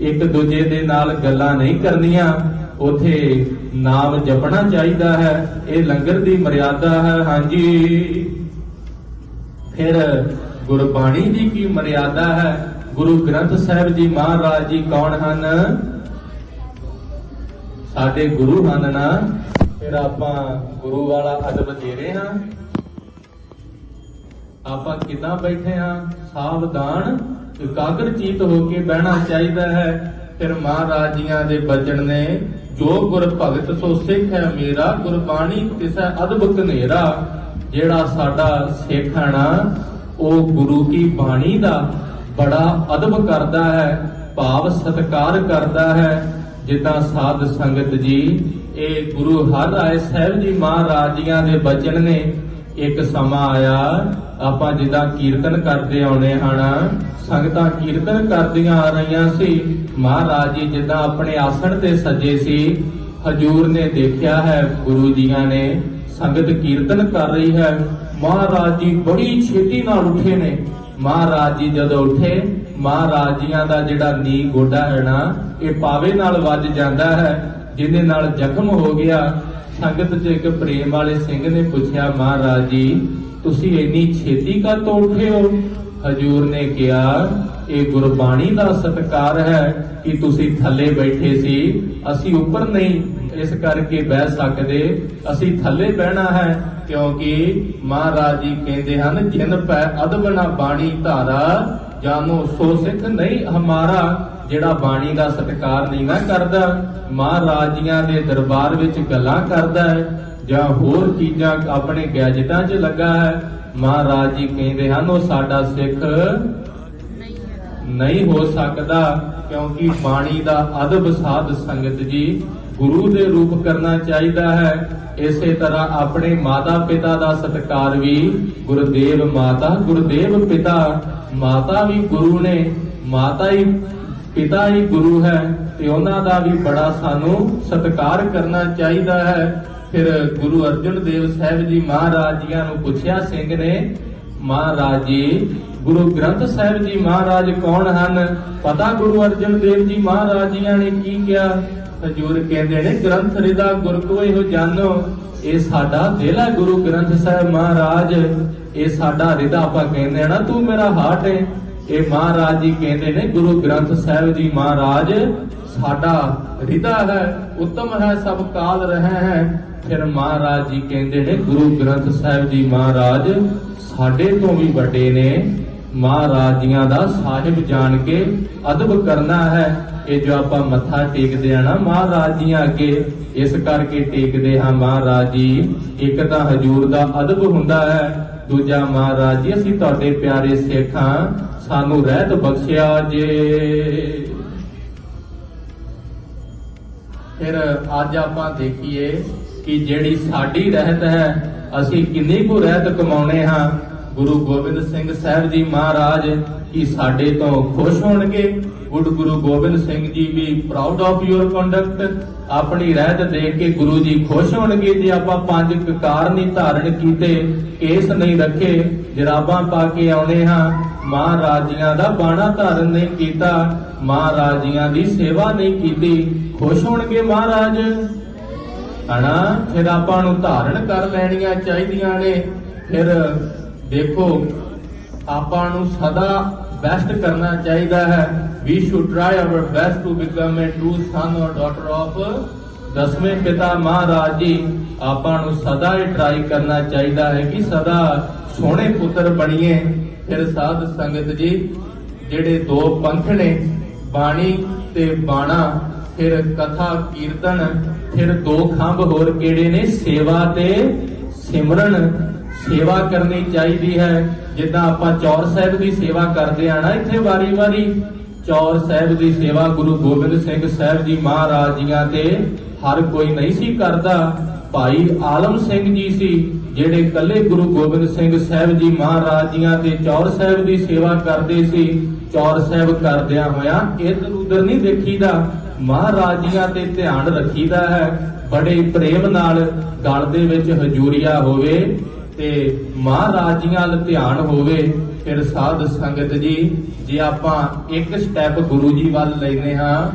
एक दूजे दे नाल गल्लां नहीं करनियां, उथे नाम जपना चाहिए है। ये लंगर दी मर्यादा है। हाँ जी फिर गुरबाणी जी की मर्यादा है। गुरु ग्रंथ साहिब जी महाराज जी कौन हन? साडे गुरु हन ना। फिर आपां गुरु वाला अदब दे रहे हाँ। आपां किदां बैठे हाँ? सावधान एकाग्र चीत होके बहना चाहिए है। फिर महाराज जियां दे बचन ने जो गुर भगत सो सिख है मेरा, गुरबाणी तिसै अदब कनेरा। जेड़ा साडा सिख है ना वो गुरु की बाणी दा बड़ा अदब करता है, भाव सत्कार करता है। जिदा साध संगत जी ये गुरु हर राय साहब जी महाराज जियां दे बचन ने। एक समा आया आपां जिदा कीर्तन करते आने हन, संगतां कीर्तन करदियां आ रहीआं सी। महाराज जी जिदा अपने आसन ते सजे सी, हजूर ने देखा है गुरु जियां ने संगत कीर्तन कर रही है। महाराज जी बड़ी छेती नाल उठे ने। महाराज जी जदों उठे, महाराज जियां दा जिहड़ा नी गोडा है ना ये पावे नाल वज जांदा है, जिहदे नाल जख्म हो गया। संगत च एक प्रेम वाले सिंह ने पूछया महाराज जी तुसी इन्नी छेती का तो उठे हो? ਹਜੂਰ ਨੇ ਕਿਹਾ ਇਹ ਗੁਰਬਾਣੀ ਦਾ ਸਤਿਕਾਰ ਹੈ ਕਿ ਤੁਸੀਂ ਥੱਲੇ ਬੈਠੇ ਸੀ, ਅਸੀਂ ਉੱਪਰ ਨਹੀਂ ਇਸ ਕਰਕੇ ਬਹਿ ਸਕਦੇ, ਅਸੀਂ ਥੱਲੇ ਬਹਿਣਾ ਹੈ। ਕਿਉਂਕਿ ਮਹਾਰਾਜ ਜੀ ਕਹਿੰਦੇ ਹਨ ਜਿਨ ਪੈ ਅਦਬ ਨਾ ਬਾਣੀ ਧਾਰਾ ਜਾਨੋ ਸੋ ਸਿੱਖ ਨਹੀਂ ਹਮਾਰਾ। ਜਿਹੜਾ ਬਾਣੀ ਦਾ ਸਤਿਕਾਰ ਨਹੀਂ ਨਾ ਕਰਦਾ, ਮਹਾਰਾਜ ਜੀਆਂ ਦੇ ਦਰਬਾਰ ਵਿੱਚ ਗੱਲਾਂ ਕਰਦਾ ਹੈ ਜਾਂ ਹੋਰ ਚੀਜ਼ਾਂ ਆਪਣੇ ਗੈਜਟਾਂ 'ਚ ਲੱਗਾ ਹੈ, ਮਹਾਰਾਜ ਜੀ ਕਹਿੰਦੇ ਹਨ ਉਹ ਸਾਡਾ ਸਿੱਖ ਨਹੀਂ ਹੋ ਸਕਦਾ। ਕਿਉਂਕਿ ਬਾਣੀ ਦਾ ਅਦਬ ਸਾਧ ਸੰਗਤ ਜੀ ਗੁਰੂ ਦੇ ਰੂਪ ਕਰਨਾ ਚਾਹੀਦਾ ਹੈ। ਇਸੇ ਤਰ੍ਹਾਂ ਆਪਣੇ ਮਾਤਾ ਪਿਤਾ ਦਾ ਸਤਿਕਾਰ ਵੀ, ਗੁਰਦੇਵ ਮਾਤਾ ਗੁਰਦੇਵ ਪਿਤਾ, ਮਾਤਾ ਵੀ ਗੁਰੂ ਨੇ, ਮਾਤਾ ਹੀ ਪਿਤਾ ਹੀ ਗੁਰੂ ਹੈ, ਤੇ ਉਹਨਾਂ ਦਾ ਵੀ ਬੜਾ ਸਾਨੂੰ ਸਤਿਕਾਰ ਕਰਨਾ ਚਾਹੀਦਾ ਹੈ। ਫਿਰ ਗੁਰੂ ਅਰਜਨ ਦੇਵ ਸਾਹਿਬ ਜੀ ਮਹਾਰਾਜ ਜੀਆਂ ਨੂੰ ਪੁੱਛਿਆ ਸਿੰਘ ਨੇ, ਮਹਾਰਾਜ ਜੀ ਗੁਰੂ ਗ੍ਰੰਥ ਸਾਹਿਬ ਜੀ ਮਹਾਰਾਜ ਕੌਣ ਹਨ? ਪਤਾ ਗੁਰੂ ਅਰਜਨ ਦੇਵ ਜੀ ਮਹਾਰਾਜ ਜੀਆਂ ਨੇ ਕੀ ਕਿਹਾ? ਹਜੂਰ ਕਹਿੰਦੇ ਨੇ ਗ੍ਰੰਥ ਰਿਦਾ ਗੁਰ ਕੋ ਇਹੋ ਜਾਨੋ। ਇਹ ਸਾਡਾ ਦਿਲ ਹੈ ਗੁਰੂ ਗ੍ਰੰਥ ਸਾਹਿਬ ਮਹਾਰਾਜ, ਇਹ ਸਾਡਾ ਰਿਦਾ। ਆਪਾਂ ਕਹਿੰਦੇ ਆ ਨਾ ਤੂੰ ਮੇਰਾ ਹਾਰਟ ਹੈ, ਇਹ ਮਹਾਰਾਜ ਜੀ ਕਹਿੰਦੇ ਨੇ ਗੁਰੂ ਗ੍ਰੰਥ ਸਾਹਿਬ ਜੀ ਮਹਾਰਾਜ ਸਾਡਾ ਰਿਦਾ ਹੈ, ਉੱਤਮ ਹੈ ਸਭ ਕਾਲ ਰਹਿ ਹੈ। ਫਿਰ ਮਹਾਰਾਜ ਜੀ ਕਹਿੰਦੇ ਨੇ ਗੁਰੂ ਗ੍ਰੰਥ ਸਾਹਿਬ ਜੀ ਮਹਾਰਾਜ ਸਾਡੇ ਤੋਂ ਵੀ ਵੱਡੇ ਨੇ। ਮਹਾਰਾਜ ਜੀਆਂ ਦਾ ਸਾਹਿਬ ਜਾਣ ਕੇ ਅਦਬ ਕਰਨਾ ਹੈ। ਇਹ ਜੋ ਆਪਾਂ ਮੱਥਾ ਟੇਕਦੇ ਆ ਨਾ ਮਹਾਰਾਜ ਜੀਆਂ ਅੱਗੇ, ਇਸ ਕਰਕੇ ਟੇਕਦੇ ਹਾਂ ਮਹਾਰਾਜ ਜੀ। ਇੱਕ ਤਾਂ ਹਜੂਰ ਦਾ ਅਦਬ ਹੁੰਦਾ ਹੈ, ਦੂਜਾ ਮਹਾਰਾਜ ਜੀ ਅਸੀਂ ਤੁਹਾਡੇ ਪਿਆਰੇ ਸਿੱਖ ਹਾਂ, ਸਾਨੂੰ ਰਹਿਤ ਬਖਸ਼ਿਆ ਜੇ। ਫਿਰ ਅੱਜ ਆਪਾਂ ਦੇਖੀਏ ਕਿ ਜਿਹੜੀ ਸਾਡੀ ਰਹਿਤ ਹੈ, ਅਸੀਂ ਕਿੰਨੀ ਕੁ ਰਹਿਤ ਕਮਾਉਣੇ ਹਾਂ। ਗੁਰੂ ਗੋਬਿੰਦ ਸਿੰਘ ਸਾਹਿਬ ਜੀ ਮਹਾਰਾਜ ਕੀ ਸਾਡੇ ਤੋਂ ਖੁਸ਼ ਹੋਣਗੇ? ਗੁਰੂ ਗੋਬਿੰਦ ਸਿੰਘ ਜੀ ਵੀ ਪ੍ਰਾਊਡ ਆਫ ਯੂਰ ਕੰਡਕਟ, ਆਪਣੀ ਰਹਿਤ ਦੇਖ ਕੇ ਗੁਰੂ ਜੀ ਖੁਸ਼ ਹੋਣਗੇ ਜੇ ਆਪਾਂ 5 ਕਕਾਰ ਨਹੀਂ ਧਾਰਨ ਕੀਤੇ, ਕੇਸ ਨਹੀਂ ਰੱਖੇ, ਜਰਾਬਾਂ ਪਾ ਕੇ ਆਉਣੇ ਹਾਂ, ਮਹਾਰਾਜ ਜੀਆਂ ਦਾ ਬਾਣਾ ਧਾਰਨ ਨਹੀਂ ਕੀਤਾ, ਮਹਾਰਾਜ ਜੀਆਂ ਦੀ ਸੇਵਾ ਨਹੀਂ ਕੀਤੀ, ਖੁਸ਼ ਹੋਣਗੇ ਮਹਾਰਾਜ ਹਨਾ? ਫਿਰ ਆਪਾਂ ਨੂੰ ਧਾਰਨ ਕਰ ਲੈਣੀਆਂ ਚਾਹੀਦੀਆਂ ਨੇ। ਫਿਰ ਦੇਖੋ ਆਪਾਂ ਨੂੰ ਸਦਾ ਬੈਸਟ ਕਰਨਾ ਚਾਹੀਦਾ ਹੈ। We should try our best to become a true son or daughter of ਦਸਵੇਂ ਪਿਤਾ ਮਹਾਰਾਜ ਜੀ। ਆਪਾਂ ਨੂੰ ਸਦਾ ਇਹ ਟਰਾਈ ਕਰਨਾ ਚਾਹੀਦਾ ਹੈ ਕਿ ਸਦਾ ਸੋਹਣੇ ਪੁੱਤਰ ਬਣੀਏ। ਫਿਰ ਸਾਧ ਸੰਗਤ ਜੀ ਜਿਹੜੇ 2 ਪੰਥ ਨੇ, ਬਾਣੀ ਤੇ ਬਾਣਾ, ਫਿਰ ਕਥਾ ਕੀਰਤਨ, ਫਿਰ 2 ਖੰਭ ਹੋਰ ਕਿਹੜੇ ਨੇ? ਸੇਵਾ ਤੇ ਸਿਮਰਨ। ਸੇਵਾ ਕਰਨੀ ਚਾਹੀਦੀ ਹੈ। ਜਿੱਦਾਂ ਆਪਾਂ ਚੌਰ ਸਾਹਿਬ ਦੀ ਸੇਵਾ ਕਰਦੇ ਆ ਨਾ ਇੱਥੇ ਵਾਰੀ-ਵਾਰੀ, ਚੌਰ ਸਾਹਿਬ ਦੀ ਸੇਵਾ ਗੁਰੂ ਗੋਬਿੰਦ ਸਿੰਘ ਸਾਹਿਬ ਜੀ ਮਹਾਰਾਜ ਜੀਆਂ ਤੇ ਹਰ ਕੋਈ ਨਹੀਂ ਸੀ ਕਰਦਾ। ਭਾਈ ਆਲਮ ਸਿੰਘ ਜੀ ਸੀ ਜਿਹੜੇ ਇਕੱਲੇ ਗੁਰੂ ਗੋਬਿੰਦ ਸਿੰਘ ਸਾਹਿਬ ਜੀ ਮਹਾਰਾਜ ਜੀਆਂ ਤੇ ਚੌਰ ਸਾਹਿਬ ਦੀ ਸੇਵਾ ਕਰਦੇ ਸੀ। ਚੌਰ ਸਾਹਿਬ ਕਰਦਿਆਂ ਹੋਇਆਂ ਇੱਧਰ ਉੱਧਰ ਨਹੀਂ ਦੇਖੀਦਾ, ਮਹਾਰਾਜ ਜੀਆਂ ਤੇ ਧਿਆਨ ਰੱਖੀਦਾ ਹੈ। ਬੜੇ ਪ੍ਰੇਮ ਨਾਲ ਗਲ ਦੇ ਵਿੱਚ ਹਜੂਰੀਆ ਹੋਵੇ ਤੇ ਮਹਾਰਾਜ ਜੀਆਂ ਵੱਲ ਧਿਆਨ ਹੋਵੇ। ਫਿਰ ਸਾਧ ਸੰਗਤ ਜੀ ਜੇ ਆਪਾਂ ਇੱਕ ਸਟੈਪ ਗੁਰੂ ਜੀ ਵੱਲ ਲੈਨੇ ਹਾਂ,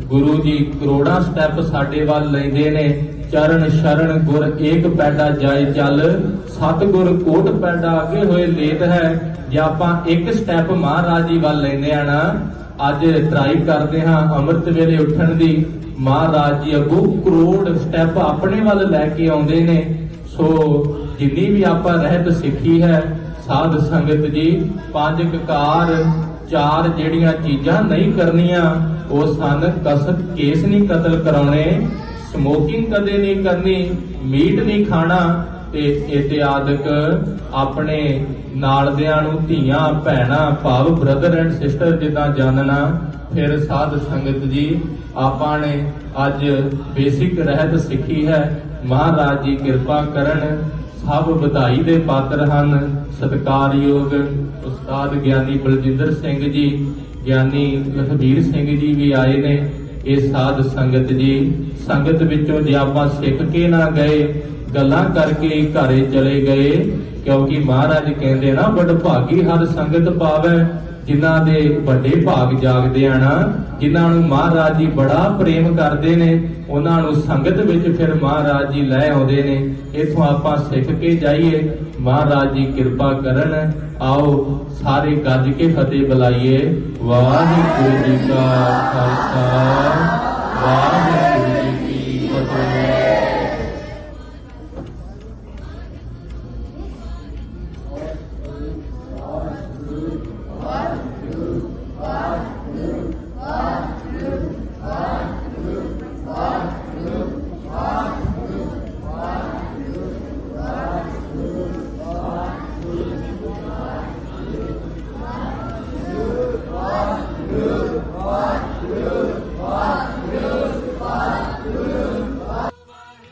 ਗੁਰੂ ਜੀ ਕਰੋੜਾਂ ਸਟੈਪ ਸਾਡੇ ਵੱਲ ਲੈਂਦੇ ਨੇ। ਚਰਨ ਸ਼ਰਨ ਗੁਰ ਏਕ ਪੈਡਾ ਜਾਏ ਚੱਲ, ਸਤਿਗੁਰ ਕੋਟ ਪੈਡਾ ਅੱਗੇ ਹੋਏ ਲੇਤ ਹੈ। ਜੇ ਆਪਾਂ ਇੱਕ ਸਟੈਪ ਮਹਾਰਾਜ ਜੀ ਵੱਲ ਲੈਨੇ ਆ ਨਾ, ਅੱਜ ਟਰਾਈ ਕਰਦੇ ਹਾਂ ਅੰਮ੍ਰਿਤ ਵੇਲੇ ਉੱਠਣ ਦੀ, ਮਹਾਰਾਜ ਜੀ ਅੱਗੋਂ ਕਰੋੜ ਸਟੈਪ ਆਪਣੇ ਵੱਲ ਲੈ ਕੇ ਆਉਂਦੇ ਨੇ। ਸੋ ਜਿੰਨੀ ਵੀ ਆਪਾਂ ਰਹਿਤ ਸਿੱਖੀ ਹੈ ਸਾਧ ਸੰਗਤ ਜੀ, 5 ਕਕਾਰ, 4 ਜਿਹੜੀਆਂ ਚੀਜ਼ਾਂ ਨਹੀਂ ਕਰਨੀਆਂ ਉਹ ਸਨ ਕੇਸ ਨਹੀਂ ਕਤਲ ਕਰਾਉਣੇ, ਸਮੋਕਿੰਗ ਕਦੇ ਨਹੀਂ ਕਰਨੀ, ਮੀਟ ਨਹੀਂ ਖਾਣਾ ਤੇ ਇਤਿਆਦਿਕ ਆਪਣੇ ਨਾਲਦਿਆਂ ਨੂੰ ਧੀਆਂ ਭੈਣਾਂ ਭਾਵ ਬ੍ਰਦਰ ਐਂਡ ਸਿਸਟਰ ਜਿੱਦਾਂ ਜਾਣਨਾ। ਫਿਰ ਸਾਧ ਸੰਗਤ ਜੀ ਆਪਾਂ ਨੇ ਅੱਜ ਬੇਸਿਕ ਰਹਿਤ ਸਿੱਖੀ ਹੈ। ਮਹਾਰਾਜ ਜੀ ਕਿਰਪਾ ਕਰਨ, ਸਭ ਵਧਾਈ ਦੇ ਪਾਤਰ ਹਨ। ਸਤਿਕਾਰਯੋਗ ਉਸਤਾਦ ਗਿਆਨੀ ਬਲਜਿੰਦਰ ਸਿੰਘ ਜੀ, ਗਿਆਨੀ ਲਖਬੀਰ ਸਿੰਘ ਜੀ ਵੀ ਆਏ ਨੇ। ਇਹ ਸਾਧ ਸੰਗਤ ਜੀ, ਸੰਗਤ ਵਿੱਚੋਂ ਜੇ ਆਪਾਂ ਸਿੱਖ ਕੇ ਨਾ ਗਏ, ਗੱਲਾਂ ਕਰਕੇ ਘਰੇ ਚਲੇ ਗਏ, ਕਿਉਂਕਿ ਮਹਾਰਾਜ ਕਹਿੰਦੇ ਨਾ ਵਡਭਾਗੀ ਹਰ ਸੰਗਤ ਪਾਵੇ, ਜਿਨ੍ਹਾਂ ਦੇ ਵੱਡੇ ਭਾਗ ਜਾਗਦੇ ਆ ਨਾ, ਜਿਨ੍ਹਾਂ ਨੂੰ ਮਹਾਰਾਜ ਜੀ ਬੜਾ ਪ੍ਰੇਮ ਕਰਦੇ ਨੇ, ਉਹਨਾਂ ਨੂੰ ਸੰਗਤ ਵਿੱਚ ਫਿਰ ਮਹਾਰਾਜ ਜੀ ਲੈ ਆਉਂਦੇ ਨੇ। ਇਥੋਂ ਆਪਾਂ ਸਿੱਖ ਕੇ ਜਾਈਏ, ਮਹਾਰਾਜ ਜੀ ਕਿਰਪਾ ਕਰਨ। ਆਓ ਸਾਰੇ ਗੱਜ ਕੇ ਫਤਿਹ ਬੁਲਾਈਏ। ਵਾਹਿਗੁਰੂ ਜੀ ਕਾ ਖਾਲਸਾ, ਵਾਹਿਗੁਰੂ